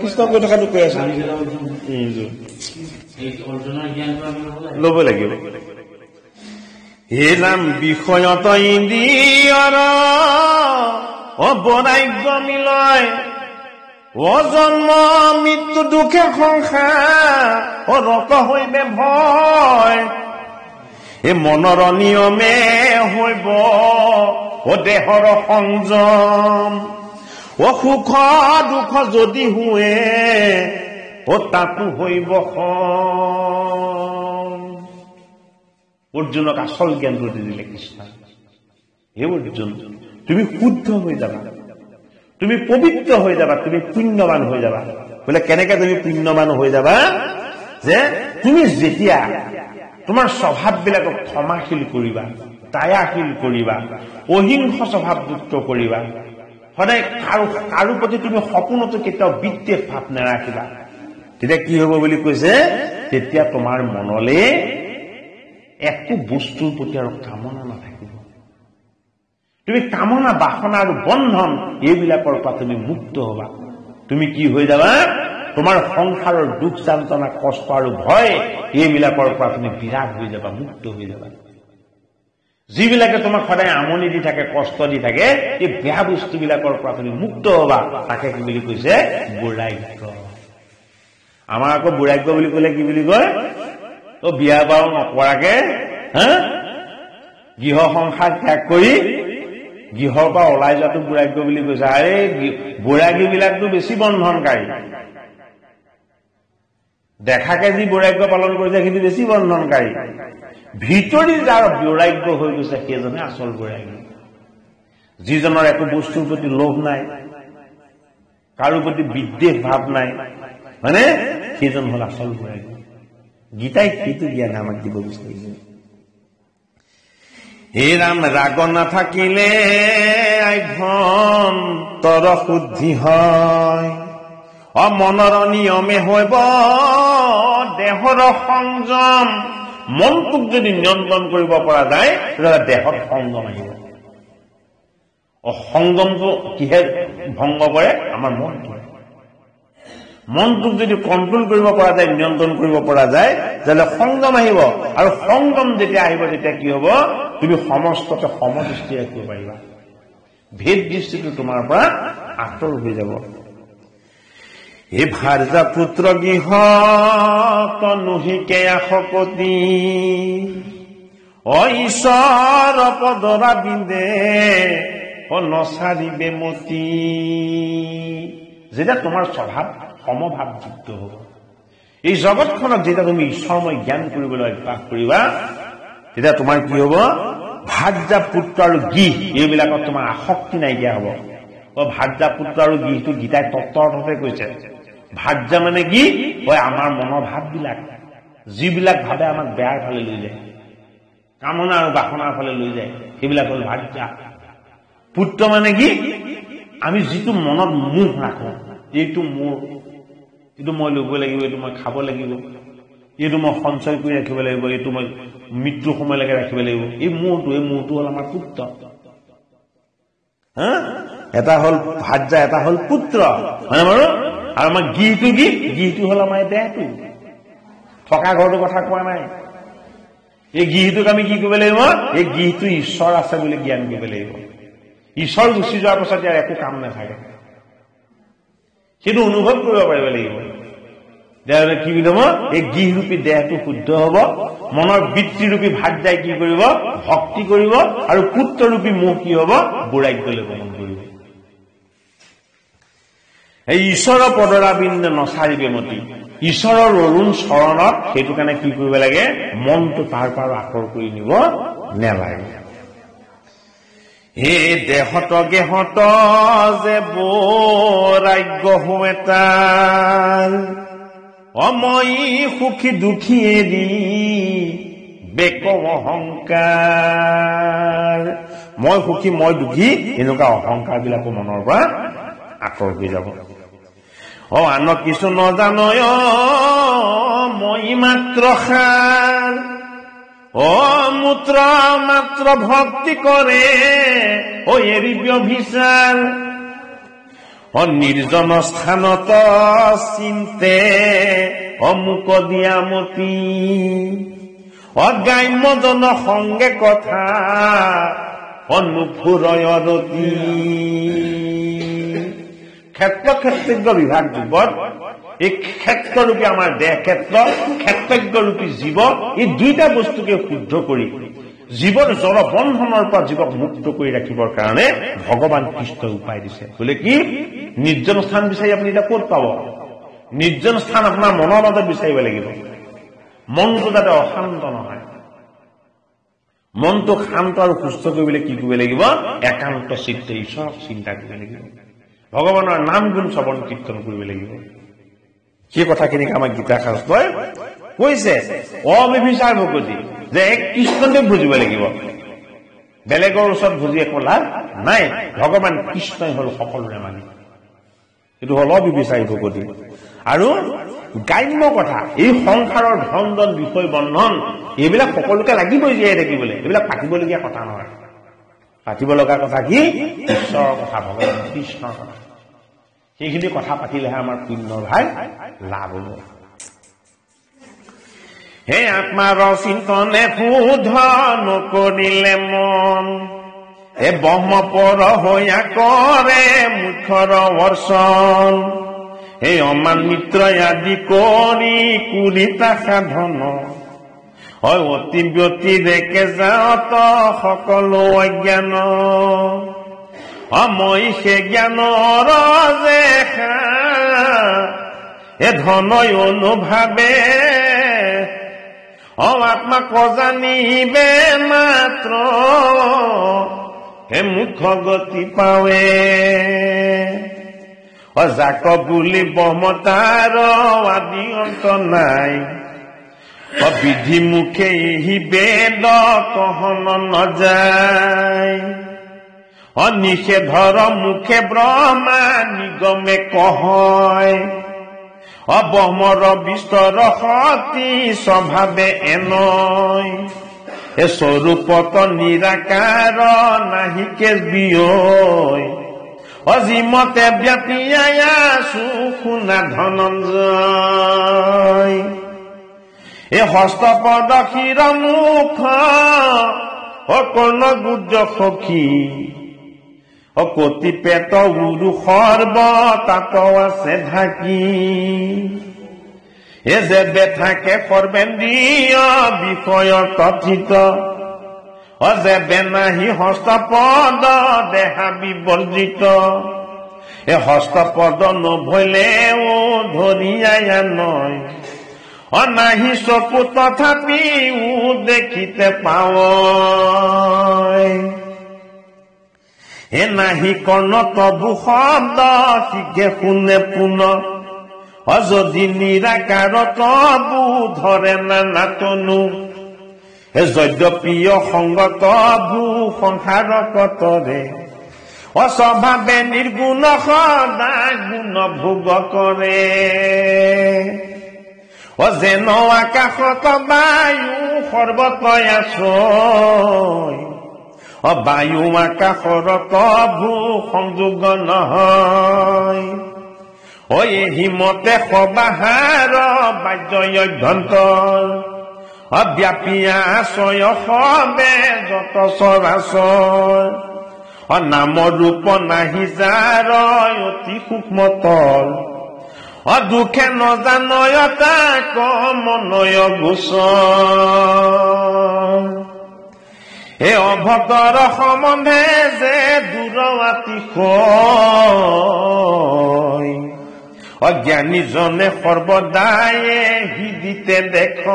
কৃষ্ণ কৈ থকাটো কৈ আছো, লব লাগিব। হে নাম বিষয়ত ইন্দ্ৰিয়ৰ বৈৰাগ্য মিলয়, জন্ম মৃত্যু দুখে সংসাৰ ৰত হৈবে ভয়। এই মনৰ নিয়মে হৈব দেহৰ সংযম, সুখ দুখ যদি হুৱে তাতো হৈব। অৰ্জুনক আচল জ্ঞানটো দিলে কৃষ্ণ। হে অৰ্জুন, তুমি শুদ্ধ হৈ যাবা, তুমি পবিত্ৰ হৈ যাবা, তুমি পুণ্যৱান হৈ যাবা। বোলে কেনেকে তুমি পুণ্যৱান হৈ যাবা? যে তুমি যেতিয়া তোমাৰ স্বভাৱবিলাকক ক্ষমাশীল কৰিবা, দয়াশীল কৰিবা, অহিংস স্বভাৱযুক্ত কৰিবা, সদায় কাৰো প্ৰতি তুমি সপোনতো কেতিয়াও বিদ্বেষ ভাৱ নাৰাখিবা, তেতিয়া কি হব বুলি কৈছে? তেতিয়া তোমাৰ মনলে একো বস্তুৰ প্ৰতি আৰু কামনা নাথাকিব। তুমি কামনা, বাসনা আৰু বন্ধন এইবিলাকৰ পৰা তুমি মুক্ত হবা। তুমি কি হৈ যাবা? তোমাৰ সংসাৰৰ দুখ যান্ত্ৰণা, কষ্ট আৰু ভয় এইবিলাকৰ পৰা তুমি বিৰাগ হৈ যাবা, মুক্ত হৈ যাবা। যিবিলাকে তোমাক সদায় আমনি দি থাকে, কষ্ট দি থাকে, এই বেয়া বস্তুবিলাকৰ পৰা তুমি মুক্ত হবা। তাকে কি বুলি কৈছে? বৈৰাগ্য। আমাৰ আকৌ বৈৰাগ্য বুলি কলে কি বুলি কয়? বিয়া বাৰু নকৰাকে গৃহ সংসাৰ ত্যাগ কৰি গৃহৰ পৰা ওলাই যোৱাটো বৈৰাগ্য বুলি কৈছে। আৰে বৈৰাগী বিলাকতো বেছি বন্ধনকাৰী। দেখাকে যি বৈৰাগ্য পালন কৰিছে কিন্তু বেছি বন্ধনকাৰী। ভিতৰি যাৰ বৈৰাগ্য হৈ গৈছে সেইজনে আচল বৈৰাগী। যিজনৰ একো বস্তুৰ প্ৰতি লোভ নাই, কাৰো প্ৰতি বিদ্বেষ ভাৱ নাই, মানে সেইজন হল আচল বৈৰাগী। গীতাই সেইটো জ্ঞান আমাক দিব বিচাৰিছে। হে ৰাম, ৰাগ নাথাকিলে আভ্যন্তৰ শুদ্ধি হয়, মনৰ নিয়মে হৈব দেহৰ সংযম। মনটোক যদি নিয়ন্ত্ৰণ কৰিব পৰা যায় তেতিয়াহ'লে দেহত সংযম আহিব। সংযমটো কিহে ভংগ কৰে? আমাৰ মনটো। মনটোক যদি কণ্ট্ৰল কৰিব পৰা যায়, নিয়ন্ত্ৰণ কৰিব পৰা যায়, তেতিয়াহ'লে সংযম আহিব। আৰু সংযম যেতিয়া আহিব তেতিয়া কি হব? তুমি সমস্ততে সমদৃষ্টি ৰাখিব পাৰিবা। ভেদ দৃষ্টিটো তোমাৰ পৰা আঁতৰ হৈ যাব। হে ভাৰ্যা পুত্ৰ গৃহ তনুহিকে আশকতি, ঈশ্বৰ পদৰা বিন্দে নচাৰিবে মতি। যেতিয়া তোমাৰ স্বভাৱ সমভাৱযুক্ত হব, এই জগতখনক যেতিয়া তুমি ঈশ্বৰময় জ্ঞান কৰিবলৈ অভ্যাস কৰিবা, তেতিয়া তোমাৰ কি হব? ভাৰ্যা পুত্ৰ আৰু গৃহ এইবিলাকত তোমাৰ আসক্তি নাইকিয়া হ'ব। ভাৰ্যা পুত্ৰ আৰু গৃহটো গীতাই তত্ত্বৰ অৰ্থতে কৈছে। ভাৰ্যা মানে কি হয় আমাৰ মনৰ ভাৱবিলাক, যিবিলাক ভাৱে আমাক বেয়াৰ ফালে লৈ যায়, কামনা আৰু বাসনাৰ ফালে লৈ যায়, সেইবিলাক হ'ল ভাৰ্যা। পুত্ৰ মানে কি আমি যিটো মনত মোহ ৰাখো, এইটো মোৰ, এইটো মই ল'ব লাগিব, এইটো মই খাব লাগিব, এইটো মই সঞ্চয় কৰি ৰাখিব লাগিব, এইটো মই মৃত্যুৰ সময়লৈকে ৰাখিব লাগিব, এই মোহটো হ'ল আমাৰ পুত্ৰ। এটা হ'ল ভাৰ্যা, এটা হ'ল পুত্ৰ, হয় বাৰু? আৰু আমাৰ গৃহটো কি? গৃহটো হ'ল আমাৰ দেহটো, থকা ঘৰটোৰ কথা কোৱা নাই। এই গৃহটোক আমি কি কৰিব লাগিব? এই গৃহটো ঈশ্বৰ আছে বুলি জ্ঞান কৰিব লাগিব। ঈশ্বৰ গুচি যোৱাৰ পাছত ইয়াৰ একো কাম নাথাকে, সেইটো অনুভৱ কৰিব পাৰিব লাগিব। কি বুলি হ'ব? এই গৃহৰূপী দেহটো শুদ্ধ হ'ব, মনৰ বৃত্তিৰূপী ভাৰ্যাই কি কৰিব? ভক্তি কৰিব, আৰু পুত্ৰৰূপী মোহ কি হ'ব? বৈৰাগ্যলৈ গমন কৰিব। এই ঈশ্বৰৰ পদৰাবিন্দে নচাৰিবে মতি, ঈশ্বৰৰ অৰুণ চৰণত, সেইটো কাৰণে কি কৰিব লাগে? মনটো তাৰ পৰা আঁতৰ কৰি নিব নেলাগে। হে দেহত গেহত যে বৈৰাগ্য এটা, অময়ী সুখী দুখী এৰি বেক অহংকাৰ। মই সুখী মই দুখী এনেকুৱা অহংকাৰ বিলাকো মনৰ পৰা আঁতৰ হৈ যাব। আন কিছু নজানয় মই মাত্ৰ সাৰ, মূত্ৰ মাত্ৰ ভক্তি কৰে এৰি ব্যভিচাৰ। নিৰ্জন স্থানত চিন্তে অমুক দিয়ামতি, গ্ৰাম্যজন সংগে কথা নুফুৰয়ৰতি। ক্ষেত্ৰজ্ঞ বিভাগ যুগত এই ক্ষেত্ৰৰূপী আমাৰ দেহ ক্ষেত্ৰ, ক্ষেত্ৰজ্ঞৰূপী জীৱ, এই দুইটা বস্তুকে শুদ্ধ কৰি জীৱৰ জড় বন্ধনৰ পৰা জীৱক মুক্ত কৰি ৰাখিবৰ কাৰণে ভগৱান কৃষ্ণই উপায় দিছে। বোলে কি? নিৰ্জন স্থান বিচাৰি আপুনি এতিয়া ক'ত পাব? নিৰ্জন স্থান আপোনাৰ মনৰ মাজত বিচাৰিব লাগিব। মনটো যাতে অশান্ত নহয়, মনটো শান্ত আৰু সুস্থ কৰিবলৈ কি কৰিব লাগিব? একান্ত চিত্তে ঈশ্বৰক চিন্তা কৰিব লাগিব, ভগৱানৰ নাম গুণ শ্ৰৱণ কীৰ্তন কৰিব লাগিব। সেই কথাখিনিক আমাক গীতা শাস্ত্ৰই কৈছে। অবিভিচাৰ ভকতি, যে এক কৃষ্ণদেৱ বুজিব লাগিব, বেলেগৰ ওচৰত বুজি একো লাভ নাই। ভগৱান কৃষ্ণই হ'ল সকলোৰে মালিক, এইটো হ'ল অবিভিচাৰী ভকতি। আৰু গ্ৰাম্য কথা, এই সংসাৰৰ ধন জন বিষয় বন্ধন এইবিলাক সকলোকে লাগিবই জীয়াই থাকিবলৈ, এইবিলাক পাতিবলগীয়া কথা নহয়। পাতিব লগা কথা কি? ঈশ্বৰৰ কথা, ভগৱান কৃষ্ণৰ কথা। সেইখিনি কথা পাতিলেহে আমাৰ পুণ্যৰ ভাই লাভ হ'ব। হে আত্মাৰ চিন্তনে শুদ্ধ নকৰিলে মন, হে ব্ৰহ্মপৰ হৈয়া কৰে মুখৰ বৰ্ষণ। হে অমান মিত্ৰ আদি কৰি কুৰিতা সাধন, হয় অতি ব্যতি দেখে যাওঁত সকলো অজ্ঞান। মই সে জ্ঞানৰ যে ধনয় অনুভাৱে, আত্মাক জানিবে মাত্ৰ হে মুখ গতি পাৱে। যাক বুলি ব্ৰহ্মতাৰ আদি অন্ত নাই, বিধি মুখে হি বেদ কহন নযায়। নিষেধৰ মুখে ব্ৰহ্মা নিগমে কহয়, ব্ৰহ্মৰ বিস্তৰ শক্তি স্বভাৱে এনয়। স্বৰূপত নিৰাকাৰ নাহিকে বিয়য়, অজিমতে ব্যাপিয়া সুশুনা ধনঞ্জয়। হস্তপদ ক্ষীৰ মুখ কৰ্ণ গুজ সখী, কতি পেট উৰু সৰ্ব তাত আছে ঢাকি। যে বেথাকে সৰ্বেন্দ্ৰিয় বিষয় তথিত, যে বেনাহি হস্তপদ দেহা বিবৰ্জিত। হস্তপদ নভলেও ধৰিয়া নয়, অনাহি চকু তথাপিও দেখিতে পাও হে নাহি কৰ্ণ তবু শব্দ শিকে শুনে পুন অযদি নিৰাকাৰ তবু ধৰে নানাতনো হে যদ্যপ্ৰিয় সংগত ভূ সংসাৰ কতৰে অস্বভাৱে নিৰ্গুণ সদা গুণ ভোগ কৰে যেন আকাশত বায়ু সৰ্বতই আশ্ৰয় বায়ু আকাশৰ ভূ সংযোগ নহয় হিমতে সবাহাৰ বাহ্য অভ্যন্তৰ ব্যাপী আশ্ৰয় সবে যত চৰাচৰ নাম ৰূপ নাহি যাৰ অতি সূক্ষ্মতৰ দুখে নজানয় তাক মনয় গোচৰ হে অভদ্ৰ সম্বন্ধে যে দূৰ আতিশয় অজ্ঞানীজনে সৰ্বদায়ে হৃদিতে দেখয়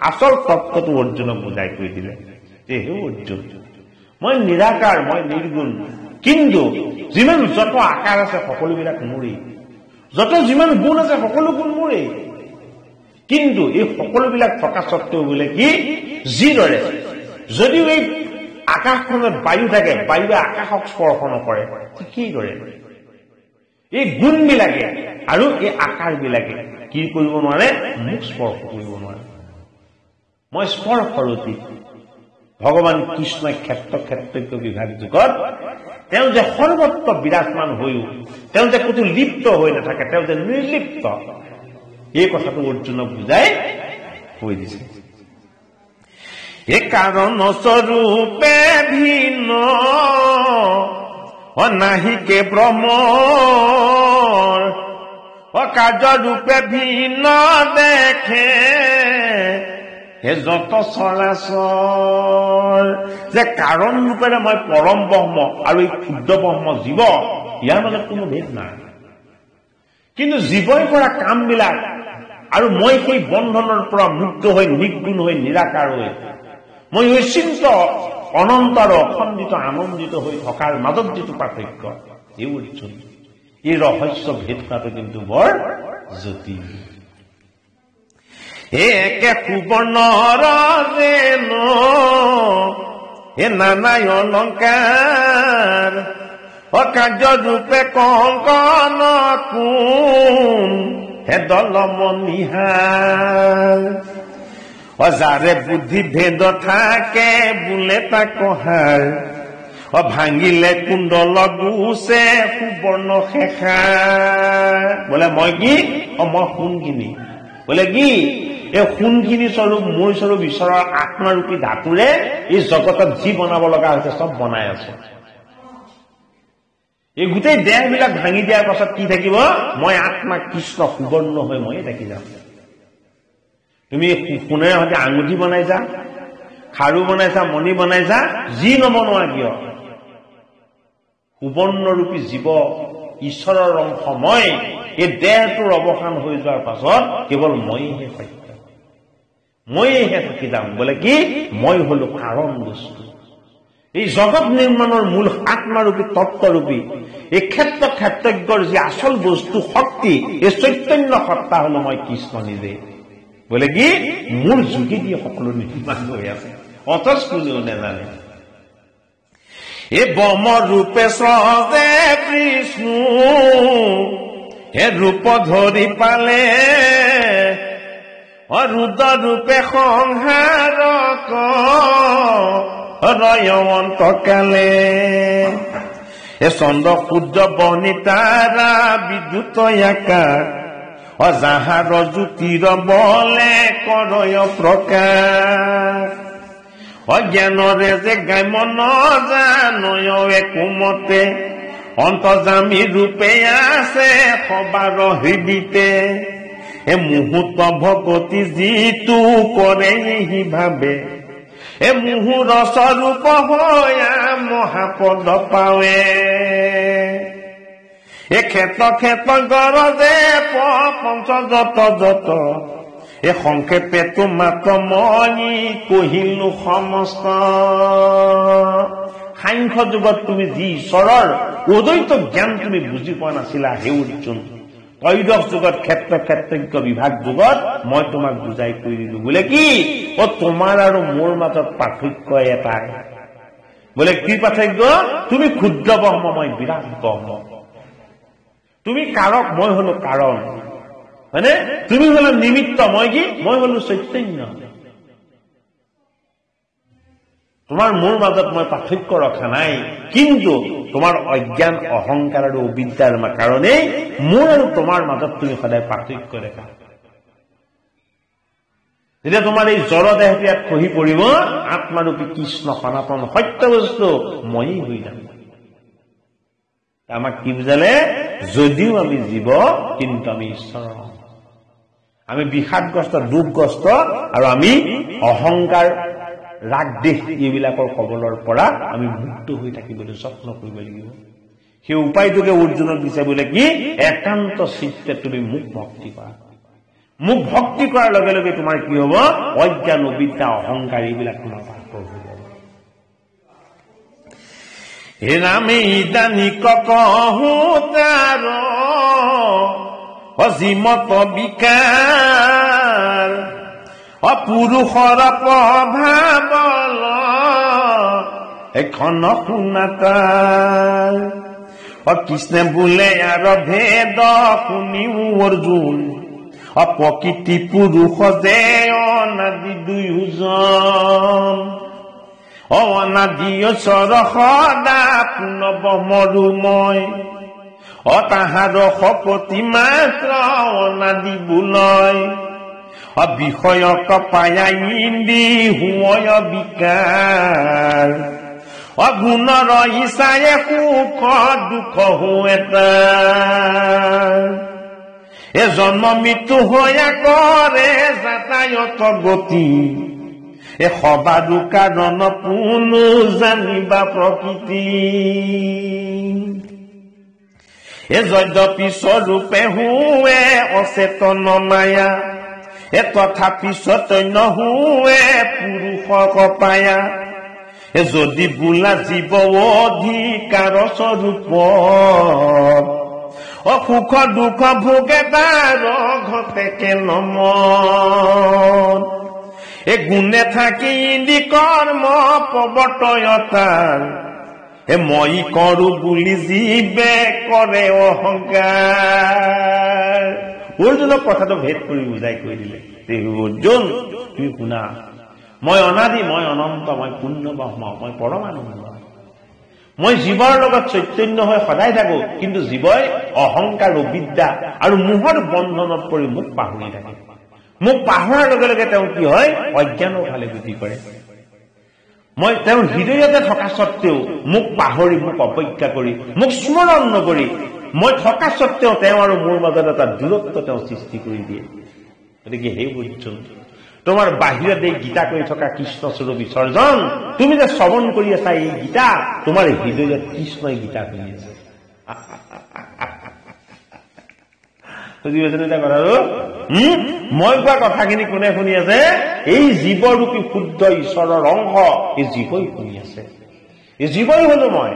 আচল তত্ত্বটো অৰ্জুনক বুজাই কৈ দিলে যে হে অৰ্জুন মই নিৰাকাৰ মই নিৰ্গুণ কিন্তু যিমান যত আকাৰ আছে সকলোবিলাক মোৰেই যত যিমান গুণ আছে সকলো গুণ মোৰেই কিন্তু এই সকলোবিলাক থকা স্বত্বেও বোলে কি যিদৰে যদিও এই আকাশখনত বায়ু থাকে বায়ুৱে আকাশক স্পৰ্শ নকৰে কিদৰে এই গুণবিলাকে আৰু এই আকাৰবিলাকে কি কৰিব নোৱাৰে মোক স্পৰ্শ কৰিব নোৱাৰে মই স্পৰ্শৰতী ভগৱান কৃষ্ণই ক্ষেত্ৰজ্ঞ বিভাগ যুগত তেওঁ যে সৰ্বত্ৰ বিৰাজমান হৈও তেওঁ যে ক'তো লিপ্ত হৈ নাথাকে তেওঁ যে নিৰ্লিপ্ত এই কথাটো অৰ্জুনক বুজাই কৈ দিছে এই কাৰণ স্বৰূপে ভিন্ন অনাহিকে ব্ৰহ্মৰ কাৰ্যৰূপে ভিন্ন দেখে হে যত চৰাচৰ যে কাৰণ ৰূপেৰে মই পৰম ব্ৰহ্ম আৰু এই ক্ষুদ্ৰ ব্ৰহ্ম জীৱ ইয়াৰ মাজত কোনো ভেদ নাই কিন্তু জীৱই কৰা কামবিলাক আৰু মই সেই বন্ধনৰ পৰা মুক্ত হৈ নিৰ্গুণ হৈ নিৰাকাৰ হৈ মই অচিন্ত অনন্ত আৰু অখণ্ডিত আনন্দিত হৈ থকাৰ মাজত যিটো পাৰ্থক্য এই অৰ্জুন এই ৰহস্য ভেদ কৰাটো কিন্তু বৰ জটিল একে সুবৰ্ণৰ যেন নানাই অলংকাৰ কাৰ্যৰূপে কংকন কোন হে দলমনিহাৰ যাৰে বুদ্ধি ভেদ থাকে বোলে তাক কহাৰ ভাঙিলে কুণ্ডল গুছে সুবৰ্ণ শেষাৰ বোলে মই কি মই সোণখিনি বোলে কি এই সোণখিনি স্বৰূপ মোৰ স্বৰূপ ঈশ্বৰৰ আত্মাৰূপী ধাতুৰে এই জগতত যি বনাব লগা হৈছে চব বনাই আছে এই গোটেই দেহবিলাক ভাঙি দিয়াৰ পাছত কি থাকিব মই আত্মা কৃষ্ণ সুবৰ্ণ হৈ ময়ে থাকি যাম তুমি সোণেৰে সৈতে আঙুঠি বনাইছা খাৰু বনাইছা মণি বনাইছা যি নবনোৱা কিয় সুবৰ্ণৰূপী জীৱ ঈশ্বৰৰ অংশ মই এই দেহটোৰ অৱসান হৈ যোৱাৰ পাছত কেৱল মইহে সত্য মইহে থাকি যাম বোলে কি মই হলো কাৰণ বস্তু এই জগত নিৰ্মাণৰ মূল আত্মাৰূপী তত্ত্বৰূপী এই ক্ষেত্ৰজ্ঞৰ যি আচল বস্তু শক্তি এই চৈতন্য সত্তা হলো মই কৃষ্ণ নিজে বোলে কি মোৰ যোগেদি সকলো নিৰ্মাণ হৈ আছে অথচ কোনেও নেজানে এই ব্ৰহ্ম ৰূপে সজে বিষ্ণু হে ৰূপ ধৰি পালে ৰুদ্ৰ ৰূপে সংহাৰক ৰয়ন্তকালে এ চন্দ্ৰ সূৰ্য বনিতাৰা বিদ্যুৎ আকাৰ যাহাৰ জ্যোতিৰ বলে কৰয় প্ৰকাশ অজ্ঞানৰে যে গাম্য নজানয় একোমতে অন্তৰ্যামী ৰূপে আছে সবাৰ হৃদিতে এ মুহূৰ্ত ভগতি যিটো কৰে সি ভাবে এ মুহূৰ্ত স্বৰূপ হৈ মহাপদ পাৱে এ ক্ষেত গৰজে পঞ্চ যত এ সংক্ষেপে তোমাক মই কহিলো সমস্ত। সাংখ্য যুগত তুমি যি ঈশ্বৰৰ অদ্বৈত জ্ঞান তুমি বুজি পোৱা নাছিলা হে অৰ্জুন, ত্ৰয়োদশ যুগত ক্ষেত্ৰজ্ঞ বিভাগ যুগত মই তোমাক বুজাই কৈ দিলো। বোলে কি তোমাৰ আৰু মোৰ মাজত পাৰ্থক্য এটাই। বোলে কি পাৰ্থক্য? তুমি ক্ষুদ্ৰ ব্ৰহ্ম, মই বিৰাট ব্ৰহ্ম। তুমি কাৰক, মই হলো কাৰণ, হয়নে? তুমি হলো নিমিত্ত, মই হলো চৈতন্য। তোমাৰ মোৰ মাজত মই পাৰ্থক্য ৰখা নাই, কিন্তু তোমাৰ অজ্ঞান অহংকাৰ আৰু অবিদ্যাৰ কাৰণেই মোৰ আৰু তোমাৰ মাজত তুমি সদায় পাৰ্থক্য দেখা। যেতিয়া তোমাৰ এই জড় দেহটো ইয়াত খহি পৰিব, আত্মাৰূপী কৃষ্ণ সনাতন সত্য বস্তু ময়েই হৈ যাম। আমাক কি বুজালে? যদিও আমি জীৱ, কিন্তু আমি ঈশ্বৰ। আমি বিষাদগ্ৰস্ত, দুখগ্ৰস্ত, আৰু আমি অহংকাৰ, ৰাগ দেশ এইবিলাকৰ কবলৰ পৰা আমি মুক্ত হৈ থাকিবলৈ যত্ন কৰিব লাগিব। সেই উপায়টোকে অৰ্জুনক দিছে। বোলে কি একান্ত চিত্তে তুমি মোক ভক্তি কৰা। মোক ভক্তি কৰাৰ লগে লগে তোমাৰ কি হব? অজ্ঞান অবিদ্যা অহংকাৰ এইবিলাক তোমাৰ পাৰ হৈ যাব। হে নামে ইদানি কহো তাৰ অজিমত বিকাৰ, অপুৰুষৰ প্ৰভাৱল এখন শুনাতাৰ। কৃষ্ণে বোলে আৰু ভেদ শুনিও অৰ্জুন, প্ৰকৃতি পুৰুষ যে অনাদি দুয়োজন। অনাদি ঈশ্বৰ সদা প্ৰণৱ মৰুময়, তাহাৰ শপতি মাত্ৰ অনাদি বোলয়। বিষয়ক পায়া ইন্দি হুয় বিকাৰ, গুণৰ ইচ্ছায়ে সুখ দুখ এটা। এ জন্ম মৃত্যু হৈয়া কৰে যাতায়ত গতি, এ সবাৰো কাৰণ কোনো জানিবা প্ৰকৃতি। এ যদ্যপি স্বৰূপে হুৱে অচেতন মায়া, এ তথাপি চৈতন্য হুৱে পুৰুষক পায়া। এ যদি বোলা জীৱ অধিকাৰ স্বৰূপ, সুখ দুখ ভোগে তাৰ ঘটে কেলমন। এ গুণে থাকি ইন্দি কৰ্ম প্ৰৱৰ্তয়তাৰ, এ মই কৰো বুলি জীৱে কৰে অহংকাৰ। অৰ্জুনক কথাটো ভেদ কৰি বুজাই কৈ দিলে। অৰ্জুন তুমি শুনা, মই অনাদি, মই অনন্ত, মই পূৰ্ণ ব্ৰহ্ম, মই পৰমানন্দ। মই জীৱৰ লগত চৈতন্য হৈ সদায় থাকো, কিন্তু জীৱই অহংকাৰ অবিদ্যা আৰু মোহৰ বন্ধনত পৰি মোক পাহৰি থাকে। মোক পাহৰাৰ লগে লগে তেওঁ কি হয়? অজ্ঞানৰ ফালে গতি কৰে। মই তেওঁৰ হৃদয়তে থকা স্বত্বেও মোক পাহৰি, মোক অপেক্ষা কৰি, মোক স্মৰণ নকৰি, মই থকা স্বত্বেও তেওঁ আৰু মোৰ মাজত এটা দূৰত্ব তেওঁ সৃষ্টি কৰি দিয়ে। গতিকে সেই অৰ্জুন, তোমাৰ বাহিৰত এই গীতা কৰি থকা কৃষ্ণস্বৰূপ বিসৰ্জন, তুমি যে শ্ৰৱণ কৰি আছা এই গীতা, তোমাৰ হৃদয়ত কৃষ্ণই গীতা শুনি আছে। বুজি পাইছেনে এতিয়া কথাটো? মই কোৱা কথাখিনি কোনে শুনি আছে? এই জীৱৰূপী শুদ্ধ ঈশ্বৰৰ অংশ এই জীৱই শুনি আছে। এই জীৱই হলো মই।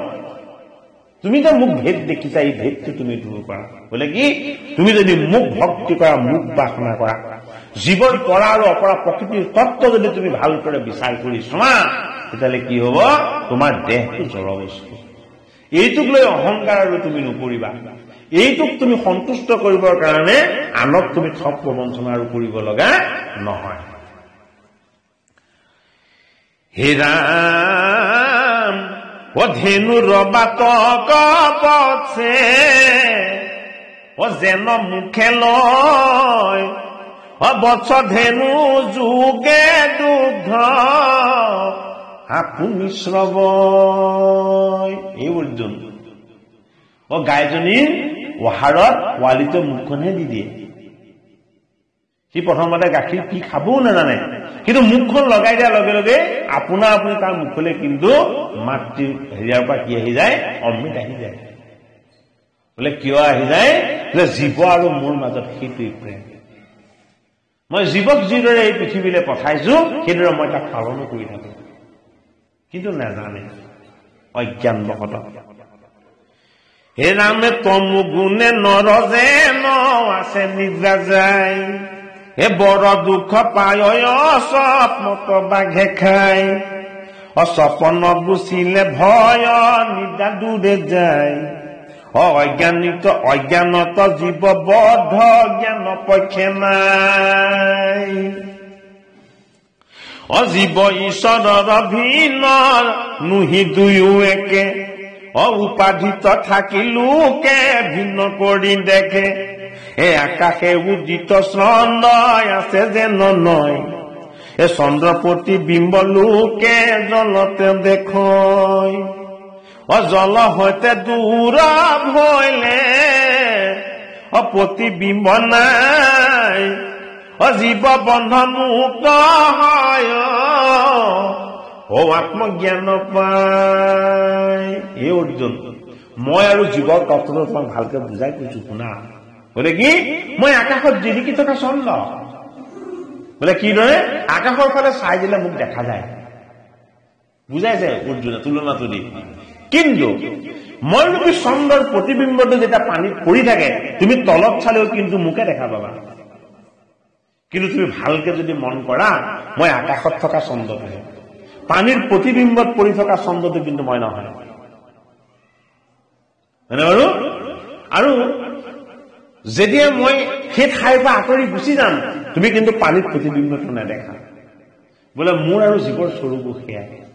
তুমি যে মোক ভেদ দেখিছা, এই ভেদটো তুমি দূৰ কৰা। বোলে কি তুমি যদি মোক ভক্তি কৰা, মোক উপাসনা কৰা, জীৱৰ পৰা আৰু অপৰা প্ৰকৃতিৰ তত্ত্ব যদি তুমি ভালকৈ বিচাৰ কৰি চোৱা, তেতিয়াহ'লে কি হব? তোমাৰ দেহটো জড় বস্তু। এইটোক লৈ অহংকাৰ আৰু তুমি নকৰিবা। এইটোক তুমি সন্তুষ্ট কৰিবৰ কাৰণে আনক তুমি ঠগ প্ৰবঞ্চনা আৰু কৰিব লগা নহয়। হে ৰাম ধেনু ৰবাত কপছে, যেন মুখে লয় বৎস ধেনু যুগে দুগ্ধ আপুনি শ্ৰৱয়। এই অৰ্জুন, গাইজনীৰ ওহাৰত পোৱালিটো মুখখনহে দি দিয়ে। সি প্ৰথমতে গাখীৰ কি খাবও নাজানে, কিন্তু মুখখন লগাই দিয়াৰ লগে লগে আপোনা আপুনি তাৰ মুখলৈ কিন্তু মাতৃৰ হেৰিয়াৰ পৰা কি আহি যায়? অমৃত আহি যায়। বোলে কিয় আহি যায় যে জীৱ আৰু মোৰ মাজত সেইটোৱেই প্ৰেম মই জীৱক যিদৰে এই পৃথিৱীলৈ পঠাইছো সেইদৰে মই তাক পালনো কৰি থাকো কিন্তু নাজানে অজ্ঞানবশতঃ হে ৰামে তমু গুণে নৰ যেন আছে নিদ্ৰা যায় হে বৰ দুখ পায় স্বপ্নত বাঘে খাই অসপনত গুচিলে ভয় নিদ্ৰা দূৰে যায় অজ্ঞানত জীৱ বদ্ধ জ্ঞান পক্ষে নাই অজীৱ ঈশ্বৰৰ ভিন্ন নুহি দুয়ো একে উপাধিত থাকিলোকে ভিন্ন কৰি দেখে এ আকাশে উদিত চন্দ্ৰ আছে যেন নয় এ চন্দ্ৰ প্ৰতিবিম্ব লোকে জলতে দেখয় জল হইতে দূৰ ভইলে প্ৰতিবিম্ব নাই জীৱ বন্ধন মুক্ত হয় আত্মজ্ঞান পায় এই অৰ্জুন মই আৰু জীৱৰ তত্ত্বটো তোমাক ভালকে বুজাই কৈছো শুনা বোলে কি মই আকাশত জিলিকি থকা চন্দ্ৰ বোলে কিদৰে আকাশৰ ফালে চাই দিলে মোক দেখা যায় বুজাইছে অৰ্জুনে তুলনাটো দি কিন্তু মই যদি চন্দ্ৰৰ প্ৰতিবিম্বটো যেতিয়া পানীত পৰি থাকে তুমি তলত চালেও কিন্তু মোকে দেখা পাবা কিন্তু তুমি ভালকে যদি মন কৰা মই আকাশত থকা চন্দ্ৰটোহে পানীৰ প্ৰতিবিম্বত পৰি থকা চন্দ্ৰটো কিন্তু মই নহয় হয়নে বাৰু আৰু যেতিয়া মই সেই ঠাইৰ পৰা আঁতৰি গুচি যাম তুমি কিন্তু পানীত প্ৰতিবিম্বটো নেদেখা বোলে মোৰ আৰু জীৱৰ স্বৰূপো সেয়াই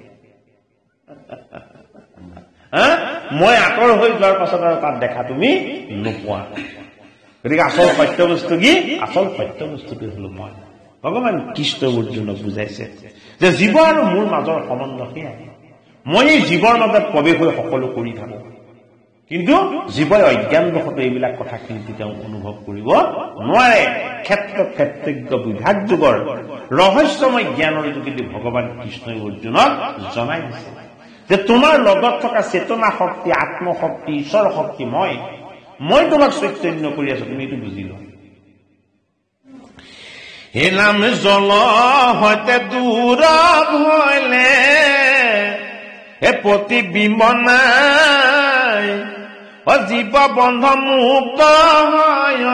মই আঁতৰ হৈ যোৱাৰ পাছত আৰু তাত দেখা তুমি নোপোৱা গতিকে আচল সত্য বস্তু কি আচল সত্য বস্তুটো হলো মই ভগৱান কৃষ্ণ অৰ্জুনক বুজাইছে যে জীৱ আৰু মোৰ মাজৰ সম্বন্ধ সেয়াই মই এই জীৱৰ মাজত প্ৰৱেশ হৈ সকলো কৰি থাকো কিন্তু জীৱই অজ্ঞানবশত এইবিলাক কথাখিনি তেওঁ অনুভৱ কৰিব নোৱাৰে ক্ষেত্ৰজ্ঞ বিভাগ যুগৰ ৰহস্যময় জ্ঞানৰ যোগেদি ভগৱান কৃষ্ণই অৰ্জুনক জনাই দিছে যে তোমাৰ লগত থকা চেতনা শক্তি আত্মশক্তি ঈশ্বৰ শক্তি মই তোমাক চৈতন্য কৰি আছো তুমি এইটো বুজি লোৱা হে নাম জল হইতে দূৰ ভইলে হে প্ৰতিবিম্ব নাই জীৱ বন্ধ মুক্ত হয়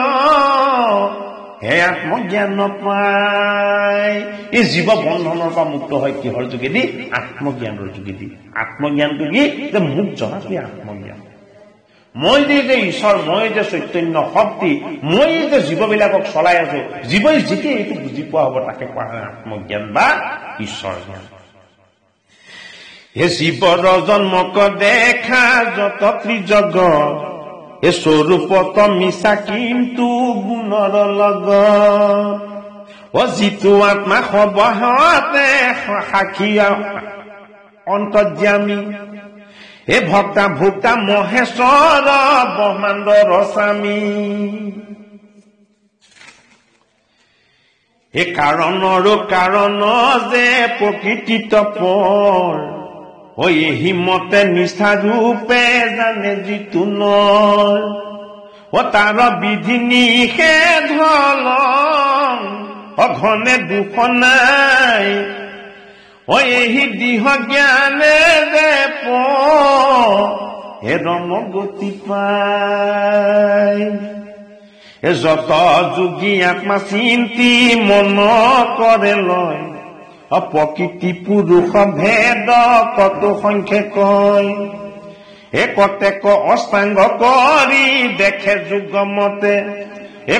হে আত্মজ্ঞান পায় এই জীৱ বন্ধনৰ পৰা মুক্ত হয় কিহৰ যোগেদি আত্মজ্ঞানৰ যোগেদি আত্মজ্ঞানটো কি যে মোক জনাটোৱে আত্মজ্ঞান মই যে ঈশ্বৰ মই যে চৈতন্য শক্তি মই যে জীৱবিলাকক চলাই আছো জীৱই যেতিয়া এইটো বুজি পোৱা হ'ব তাকে কোৱা হয় আত্মজ্ঞান বা ঈশ্বৰ জ্ঞান হে জীৱৰ জন্মক দেখা যত ত্ৰিজগত এ স্বৰূপত মিছা কিন্তু গুণৰ লগত যিটো আত্মা সবহতে সাক্ষী অন্তৰ্যামী হে ভক্তা ভোক্তা মহেশ্বৰ ব্ৰহ্মাণ্ডৰ স্বামী হে কাৰণৰো কাৰণ যে প্ৰকৃতি তপৰ এই মতে নিষ্ঠা ৰূপে জানে যিটো নৰ তাৰ বিধি নিষেধ অঘনে দুখ নাই এই দিহ জ্ঞানে যে ৰম গতি পায় যত যোগী আত্মা চিন্তি মন কৰে লয় প্ৰকৃতি পুৰুষ ভেদ কত সংখ্যে কয় কতেক অষ্টাংগ কৰি দেখে যুগমতে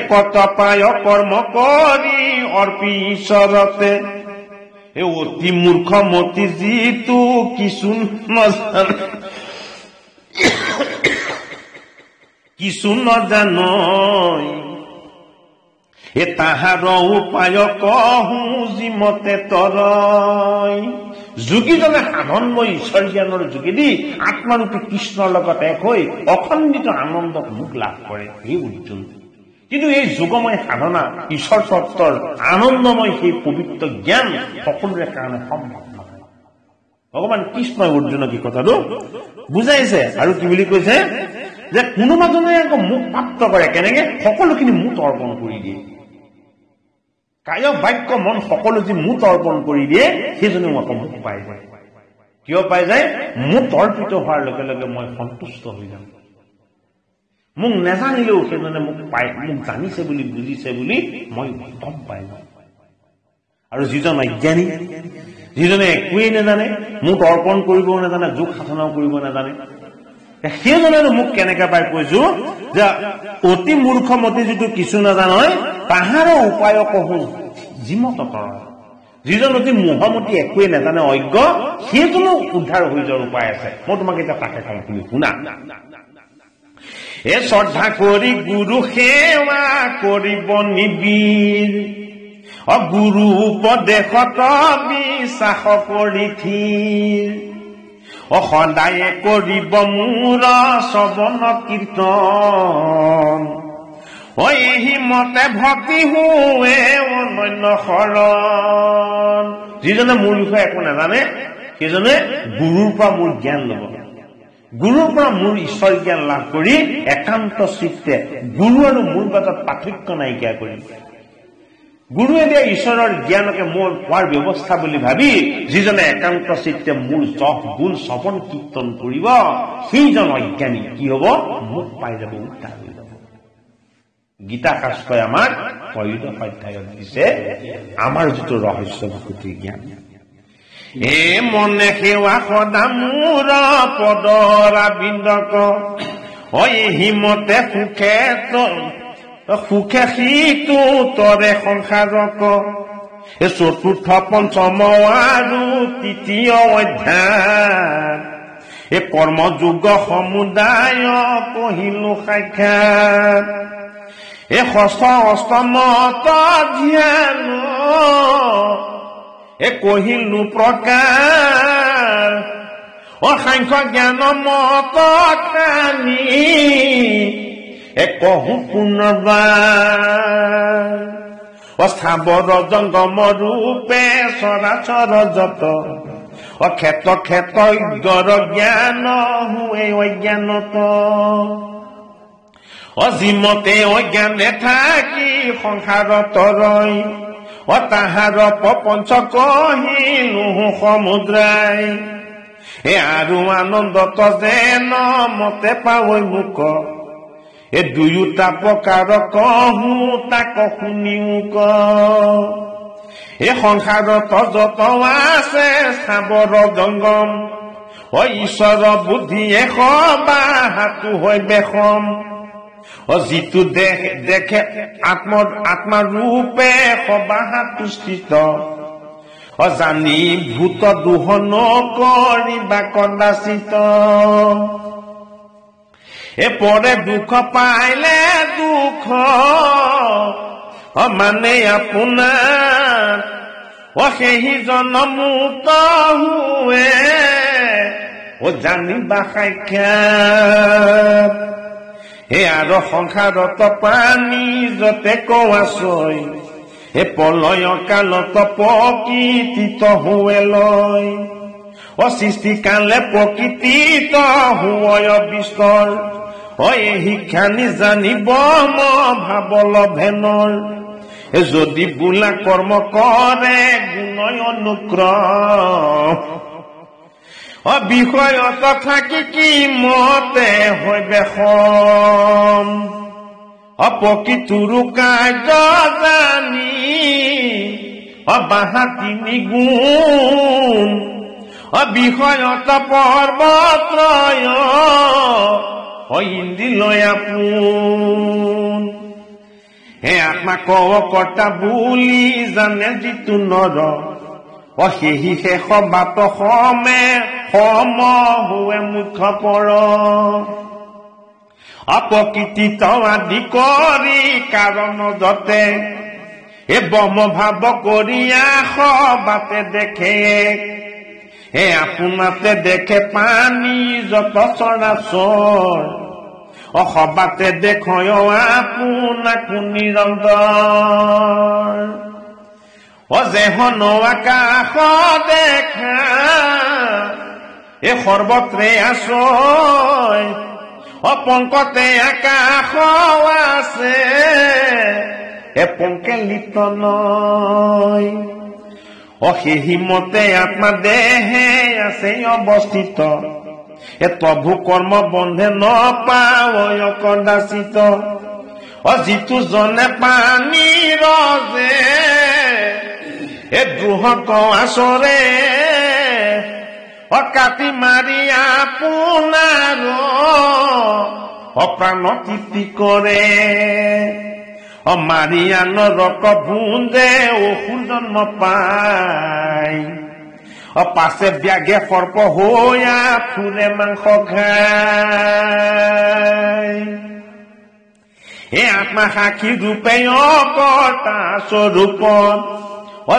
কত পায় কৰ্ম কৰি অৰ্পি ঈশ্বৰতে অতি মূৰ্খ মতি যিটো কিছু নজানয় তাহাৰ উপায় কহো যিমতে তৰয় যোগীজনে সাধনময় ঈশ্বৰ জ্ঞানৰ যোগেদি আত্মাৰূপী কৃষ্ণৰ লগত এক হৈ অখণ্ডিত আনন্দক মুখ লাভ কৰে এই অৰ্জুন কিন্তু এই যোগময় সাধনা ঈশ্বৰ তত্ত্বৰ আনন্দময় সেই পবিত্ৰ জ্ঞান সকলোৰে কাৰণে সম্ভৱ নহয় ভগৱান কৃষ্ণই অৰ্জুনক এই কথাটো বুজাইছে আৰু কি বুলি কৈছে যে কোনোবাজনে আকৌ মোক প্ৰাপ্ত কৰে কেনেকে সকলোখিনি মোক অৰ্পণ কৰি দিয়ে কায় বাক্য মন সকলো যি মোক অৰ্পণ কৰি দিয়ে সেইজনে মোক মোক পাই যায় কিয় পাই যায় মোক অৰ্পিত হোৱাৰ লগে লগে মই সন্তুষ্ট হৈ যাম মোক নেজানিলেও সেইজনে মোক পাই মোক জানিছে বুলি বুজিছে বুলি মই গম পাই যাওঁ আৰু যিজন অজ্ঞানী যিজনে একোৱেই নাজানে মোক অৰ্পণ কৰিবও নাজানে যোগ সাধনাও কৰিব নাজানে সেইজনে মোক কেনেকে পাই কৈছো যে অতি মূৰ্খ মতি যিটো কিছু নাজানয় তাহাৰো উপায় কহো যিমত কৰ যিজন অতি মোহমতি একোৱেই নাজানে অজ্ঞ সেইজনো উদ্ধাৰ হৈ যোৱাৰ উপায় আছে মই তোমাক এতিয়া তাকে কওঁ তুমি শুনা এ শ্ৰদ্ধা কৰি গুৰু সেৱা কৰিব নিবিৰ গুৰু উপদেশত বিশ্বাস কৰি থিৰ সদায়ে কৰিব মোৰ শ্ৰৱণ কীৰ্তন এহি মতে ভক্তি হোৱে অনন্য শৰণ যিজনে মোৰ বিষয়ে একো নাজানে সেইজনে গুৰুৰ পৰা মোৰ জ্ঞান ল'ব গুৰুৰ পৰা মোৰ ঈশ্বৰ জ্ঞান লাভ কৰি একান্ত চিত্তে গুৰু আৰু মোৰ মাজত পাৰ্থক্য নাইকিয়া কৰিম গুৰুৱে দিয়া ঈশ্বৰৰ জ্ঞানকে মোৰ পোৱাৰ ব্যৱস্থা বুলি ভাবি যিজনে একান্ত চিত্তে মোৰ যশ গুণ শ্ৰৱণ কীৰ্তন কৰিব সেইজন অজ্ঞানী কি হব মোক পাই যাব উদ্ধাৰ হৈ যাব গীতা শাস্ত্ৰই আমাক ত্ৰয়োদশ অধ্যায়ত দিছে আমাৰ যিটো ৰহস্য ভক্তি জ্ঞান এ মনে সেৱা সদা মোৰ পদৰা বিন্দক হিমতে সুখে সিটো তৰে সংসাৰক চতুৰ্থ পঞ্চম আৰু তৃতীয় অধ্যায় এই কৰ্মযোগ সমুদায় পঢ়িলো সাক্ষাৎ এই ষষ্ঠ অষ্টমত ধ্যান এই কহিলো প্ৰকাৰ সাংখ্য জ্ঞান মত খানি কহু পুনৰ্বাৰ স্থাৱৰ জংগম ৰূপে চৰাচৰ যত ক্ষেত্ৰ ক্ষেত্ৰ জ্ঞান হুৱে অজ্ঞানত যিমতে অজ্ঞানে থাকি সংসাৰত ৰৈ তাহাৰ প্ৰপঞ্চ কহিলো সমুদ্ৰাই আৰু আনন্দত যেন মতে পাৱৈ মোক এই দুয়োটা প্ৰকাৰ কহো তাক শুনিও ক এই সংসাৰত যত আছে স্থাৱৰ জংগম ঈশ্বৰ বুদ্ধিয়ে সবাহাটো হৈ বেশম যিটো দেখে আত্মৰূপে সবাহাটো স্থিত জানি ভূত দোহন কৰিবা কদাচিত পৰে দুখ পাইলে দুখ মানে আপোনাৰ সেইজন মুক্ত হুৱে জানিবা সাক্ষাৎ আৰু সংসাৰত প্ৰাণী যতে কোৱা চৈ প্ৰলয় কালত প্ৰকৃতিত হুৱে লয় সৃষ্টি কালে প্ৰকৃতিত হুৱয় বিস্তৰ শিক্ষা নিজানিব ভাব লভেনৰ যদি বোলা কৰ্ম কৰে গুণয় অনুক্ৰম বিষয়ত থাকি কি মতে হৈ বেশম প্ৰকৃতিৰো কাৰ্য জানি বাহাতি নিগুণ বিষয়ত পৰ্বত্ৰয় ইন্দ্ৰিলয় আপোন আত্মা কৰ্তা বুলি জানে যিটো নৰ সেহি শেষ বাত সমে সম হুৱে মুখ্য পৰ প্ৰকৃতিত আদি কৰি কাৰণ যতে ব্ৰহ্ম ভাৱ কৰি বাতে দেখে আপোনাতে দেখে পানী যত চৰাচৰ সবাতে দেখয় আপোনাকো নিৰন্তৰ যেহন আকাশ দেখা সৰ্বত্ৰে আশ্ৰয় পংকতে আকাশ আছে পংকে লিপ্ত নয় সেই মতে আত্মা দেহে আছে অৱস্থিত তভু কৰ্ম বন্ধে নপাৱয় কদাচিত যিটো জনে পানী ৰজে দ্ৰোহক আচৰে কাটি মাৰি আপোনাৰ প্ৰাণ তৃপ্তি কৰে মাৰিয়া নৰক ভুঞ্জে অসুৰ জন্ম পায় পাছে ব্যাগে সৰ্প হৈয়া ফুৰে মাংস খায় আত্মা সাক্ষী ৰূপে অকৰ্তা স্বৰূপত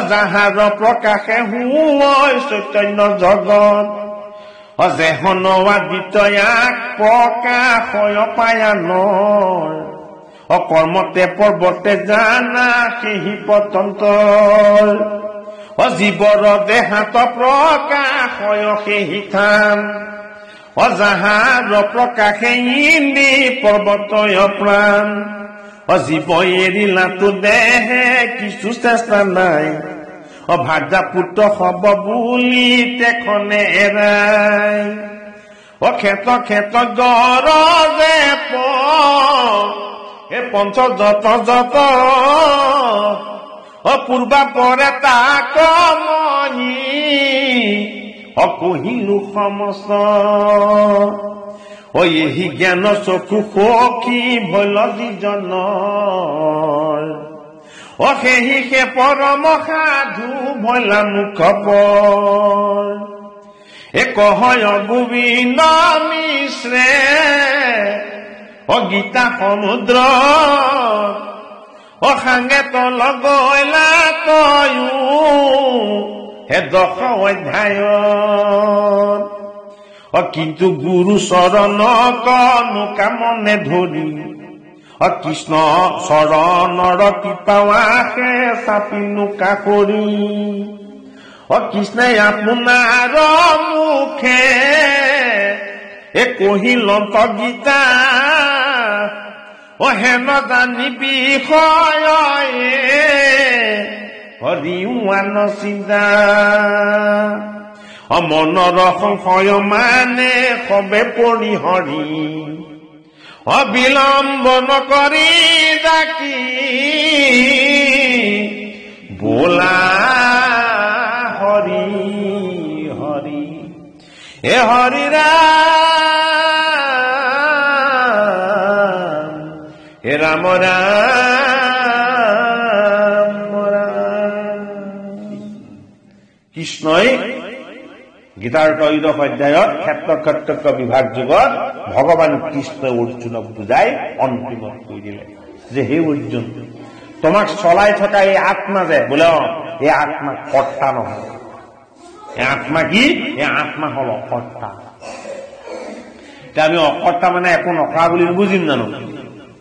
যাহাৰ প্ৰকাশে হুৱয় চৈতন্য জগত যেহনৱা দ্বিতয়াক প্ৰকাশয় পায়ানৰ কৰ্মতে পৰ্বতে জানা সেই পতন্তৰ জীৱৰ দেহাত প্ৰকাশয় সেই থান যাহাৰ প্ৰকাশে ইন্দি পৰ্বতয় প্ৰাণ জীৱ এৰিলাতো দেহে কিছু চেষ্টা নাই ভাজা পুত্ৰ হব বুলি তেখনে এৰাই ক্ষেত গৰজে পঞ্চ যত যত পূৰ্বা পৰে তাক কহিলো সমস্ত এই জ্ঞান চকু সখী ভৈল যিজনৰ সেহিকে পৰম সাধু ভৈলা মুখ কহয় গোবিন্দ মিশ্ৰে গীতা সমুদ্ৰ সাঙে লগৈলা তয়ো 10 অধ্যায়ত কিন্তু গুৰু চৰণ কনো কামনে ধৰি কৃষ্ণ চৰণৰ কৃপাৱাসে চাপিনো কাকৰি কৃষ্ণে আপোনাৰ মুখে কহিল গীতা হেন জানিবি বিষয়ে হৰিওৱান চিন্তা মনৰ সংশয় মানে সবে পৰিহৰি বিলম্ব নকৰি ডাকি বোলা হৰি হৰি হৰি ৰাম ৰাম ৰাম কৃষ্ণই গীতাৰ 13 অধ্যায়ত ক্ষেত্ৰ বিভাগ যুগত ভগৱান কৃষ্ণই অৰ্জুনক বুজাই অন্তিমত কৈ দিলে যে হে অৰ্জুন তোমাক চলাই থকা এই আত্মা যে বোলে এই আত্মা কৰ্তা নহয় এই আত্মা কি এই আত্মা হল অকৰ্তা এতিয়া আমি অকৰ্তা মানে একো নকৰা বুলি বুজিম জানো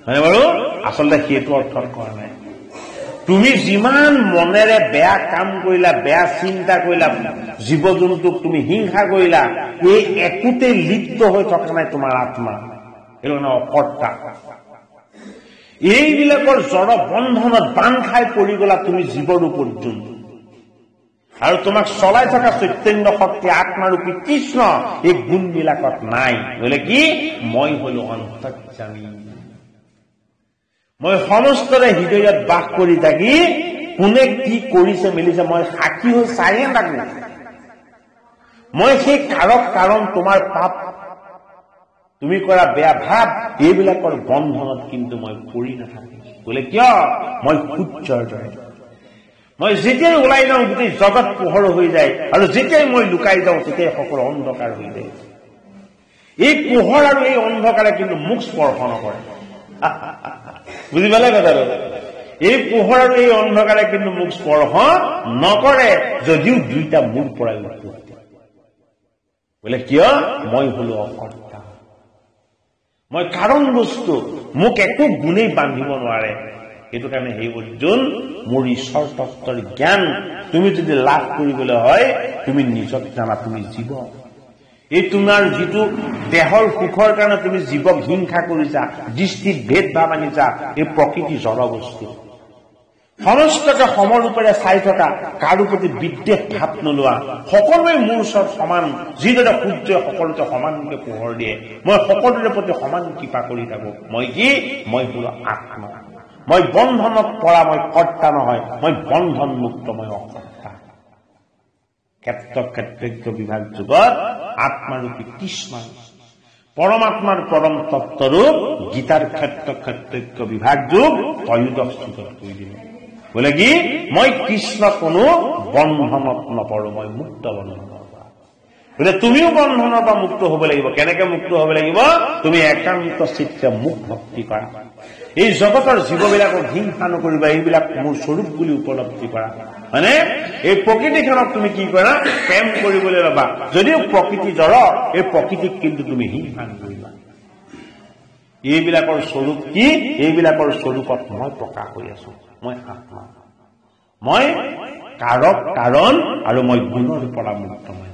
হয়নে বাৰু আচলতে সেইটো অৰ্থত কৰা নাই তুমি যিমান মনেৰে বেয়া কাম কৰিলা বেয়া চিন্তা কৰিলা জীৱ জন্তুক তুমি হিংসা কৰিলা এই একোতে লিপ্ত হৈ থকা নাই তোমাৰ আত্মা এইটো মানে অকৰ্তা এইবিলাকৰ জড় বন্ধনত বান্ধ খাই পৰি গলা তুমি জীৱৰ পৰ্যন্ত আৰু তোমাক চলাই থকা চৈতন্য শক্তি আত্মাৰূপী কৃষ্ণ এই গুণবিলাকত নাই বোলে কি মই হলো অন্তৰ্যামী মই সমস্তৰে হৃদয়ত বাস কৰি থাকি কোনে কি কৰিছে মেলিছে মই সাক্ষী হৈ চায়ে থাকো মই সেই কাৰক কাৰণ তোমাৰ পাপ তুমি কৰা বেয়া ভাৱ এইবিলাকৰ বন্ধনত কিন্তু মই পৰি নাথাকো বোলে কিয় মই সূৰ্যৰ দৰে মই যেতিয়াই ওলাই যাওঁ গোটেই জগত পোহৰ হৈ যায় আৰু যেতিয়াই মই লুকাই যাওঁ তেতিয়াই সকলো অন্ধকাৰ হৈ যায় এই পোহৰ আৰু এই অন্ধকাৰে কিন্তু মোক স্পৰ্শ নকৰে বুজি পালে কথাটো এই পোহৰ আৰু এই অন্ধকাৰে কিন্তু মোক স্পৰ্শ নকৰে যদিও দুইটা মোৰ পৰাই উৎপত্তি বোলে কিয় মই হলো অকৰ্তা মই কাৰণ বস্তু মোক একো গুণেই বান্ধিব নোৱাৰে সেইটো কাৰণে হে অৰ্জুন মোৰ ঈশ্বৰ তত্ত্বৰ জ্ঞান তুমি যদি লাভ কৰিবলৈ হয় তুমি নিজক জানা তুমি জীৱ এই তোমাৰ যিটো দেহৰ সুখৰ কাৰণে তুমি জীৱক হিংসা কৰিছা, দৃষ্টিত ভেদ ভাৱ আনিছা, এই প্ৰকৃতি জড় বস্তু। সমস্তকে সমৰূপেৰে চাই থকা, কাৰো প্ৰতি বিদ্বেষ ভাৱ নোলোৱা, সকলোৱে মোৰ ওচৰত সমান। যিদৰে সূৰ্যই সকলোতে সমানকে পোহৰ দিয়ে, মই সকলোৰে প্ৰতি সমান কৃপা কৰি থাকো। মই কি? মই বোলো আত্মা। মই বন্ধনত পৰা, মই কৰ্তা নহয়, মই বন্ধন মুক্ত, মই অকৰ্তা। ক্ষেত্ৰজ্ঞ বিভাগ যুগত আত্মাৰূপী কৃষ্ণ, পৰমাত্মাৰ পৰম তত্ত্বৰূপ গীতাৰ ক্ষেত্ৰজ্ঞ বিভাগ যুগ ত্ৰয়োদশ যুগত কৈ দিলে। বোলে কি? মই কৃষ্ণ কোনো বন্ধনত নপৰো, মই মুক্ত বন্ধন। বোলে তুমিও বন্ধনৰ পৰা মুক্ত হব লাগিব। কেনেকে মুক্ত হব লাগিব? তুমি একান্ত চিত্তে মোক ভক্তি কৰা, এই জগতৰ জীৱবিলাকক হিংসা নকৰিবা, এইবিলাক মোৰ স্বৰূপ বুলি উপলব্ধি কৰা। মানে এই প্ৰকৃতিখনক তুমি কি কৰা? প্ৰেম কৰিবলৈ ল'বা। যদিও প্ৰকৃতি জড়, এই প্ৰকৃতিক কিন্তু তুমি হিংসা নকৰিবা। এইবিলাকৰ স্বৰূপ কি? এইবিলাকৰ স্বৰূপত মই প্ৰকাশ হৈ আছো। মই আত্মা, মই কাৰক কাৰণ, আৰু মই গুণৰ পৰা মুক্ত। মই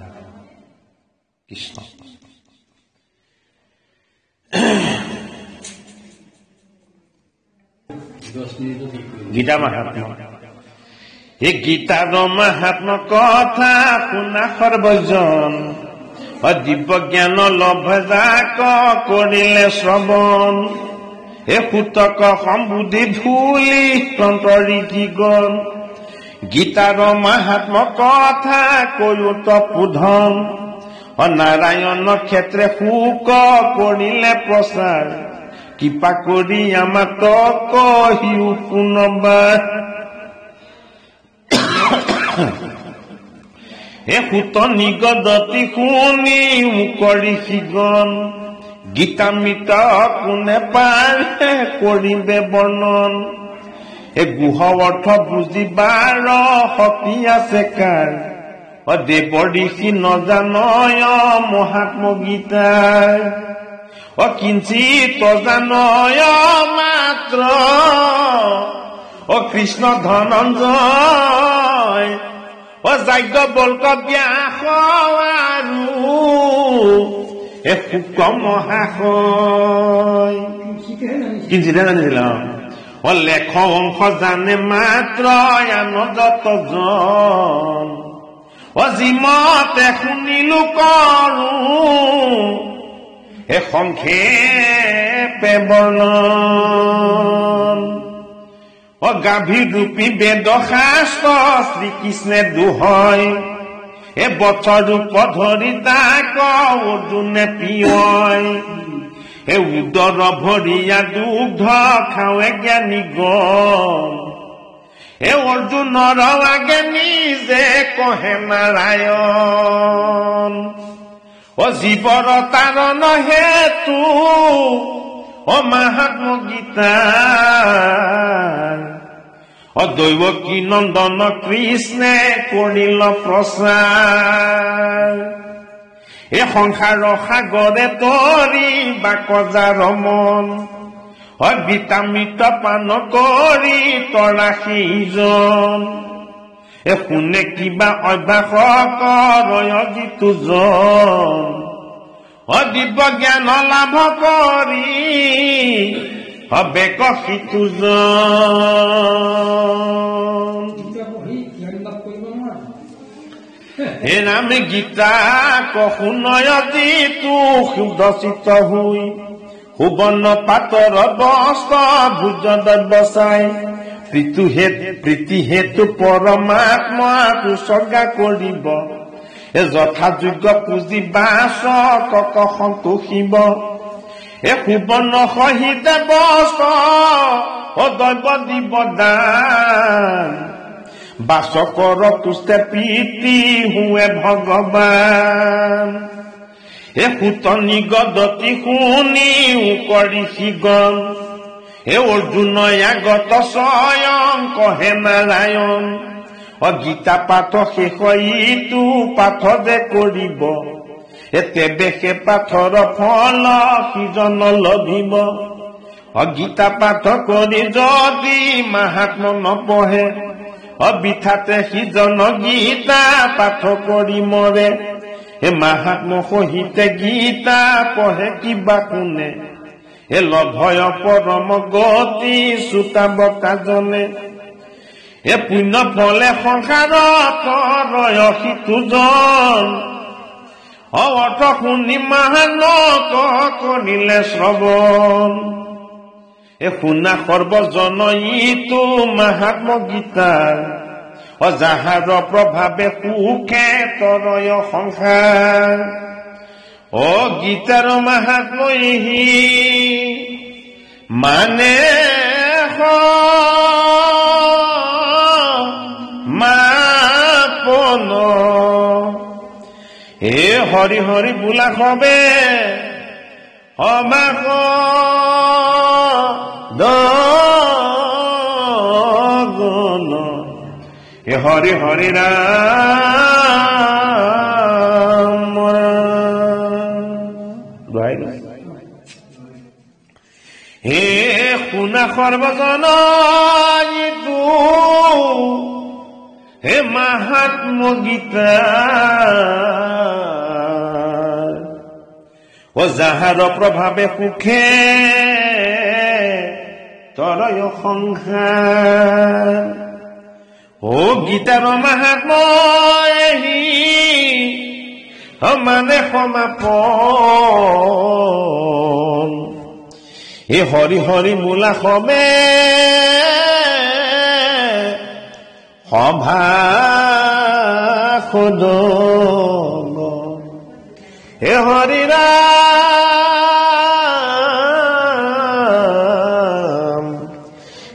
কৃষ্ণ। গীতা মাহাত্ম্য। এই গীতাৰ মাহাত্ম্য কথা শুনা সৰ্বজন, দিব্য জ্ঞান লভ যাক কৰিলে শ্ৰৱণ। হে সুতক সম্বুদ্ধি ভুলি তন্তৰি কি গণ, গীতাৰ মাহাত্ম্য কথা কৈত পুধন। নাৰায়ণ ক্ষেত্ৰে সুক কৰিলে প্ৰচাৰ, কৃপা কৰি আমাক কহিও পুনবাৰ। হে সুত নিগদতি শুনি মুকৰি সিগন, গীতামৃত কোনে পাৰে কৰিবে বৰ্ণন। এই গুহ অৰ্থ বুজিবাৰ শক্তি আছে কাৰ, দেৱ ঋষি নজানয় মহাত্ম গীতাৰ। কিঞ্চিত জানয় মাত্ৰ কৃষ্ণ ধনঞ্জয়, যাজ্ঞ বল্ক ব্যাস আৰু শুক মহাশয়। কিঞ্চিতে জানিছিল। লেখ অংশ জানে মাত্ৰ আনন্দতজন, যিমতে শুনিলো কৰো সংক্ষেপে বৰ্ণন। গাভীৰ ৰূপী বেদ শাস্ত্ৰ শ্ৰীকৃষ্ণে দোহয়, বছৰ ৰূপ ধৰি তাক অৰ্জুনে পিয়য়। উদৰ ভৰিয়া দুগ্ধ খাৱে জ্ঞানী গণ, অৰ্জুনৰ আগে নিজে কহে নাৰায়ণ। জীৱৰ তাৰণ হেতু মাহাত্ম গীতাৰ, দৈৱকী নন্দন কৃষ্ণে কৰিল প্ৰচাৰ। এই সংসাৰ সাগৰে তৰি বাকজাৰ মন, গীতামৃত পান কৰি তৰা সেইজন। শুনে কিবা অভ্যাস কৰয় যিটোজন, দিব্য জ্ঞান লাভ কৰি হবে সিটোজন। হে নামে গীতা শুনয় যিটো সুদচিত হৈ, সুবৰ্ণ পাতৰ বস্ত্ৰ ভুজ বচাই। প্ৰীতি হেতু পৰমাত্মাক উচৰ্গা কৰিব, যথাযোগ্য পুঁজি বাচকক সন্তোষিব। সুবৰ্ণ সহিত বস্ত্ৰ দৈৱ দিব দান, বাচকৰ তুষ্টে প্ৰীতি হুৱে ভগৱান। সুত নিগদতি শুনি কৰি সিগন, অৰ্জুন আগত স্বয়ং কহে নাৰায়ণ। গীতা পাঠ শেষ ইটো পাঠ যে কৰিব, তেবে সে পাঠৰ ফল সিজন লভিব। গীতা পাঠ কৰি যদি মাহাত্ম নপঢ়ে, বিঠাতে সিজন গীতা পাঠ কৰি মৰে। হে মাহাত্ম সহিতে গীতা পঢ়ে কিবা কোনে হে লভয় পৰম গতি চোতাব কাজনে হে পুণ্য ফলে সংসাৰত ৰয় সিটোজন অৰ্থ শুনি মাহানক কৰিলে শ্ৰৱণ এ শুনা সৰ্বজন ইটো মাহাত্ম গীতাৰ যাহাৰ প্ৰভাৱে সুখে তৰয় সংসাৰ গীতাৰ মাহাত্ম এহি মানে মাপন হে হৰি হৰি বোলা সবে অবাক দগন হে হৰি হৰি ৰাম হে শুনা সৰ্বজন হে মাহাত্ম গীতা যাহাৰ প্ৰভাৱে সুখে তৰয় সংসাৰ গীতাৰ মাহাত্ম এহি মানে সমাপন হে হৰি হৰি বোলা সবে সভা সদন হে হৰি ৰাম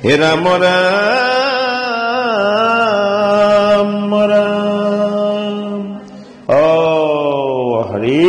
হে ৰাম ৰাম ৰাম হৰি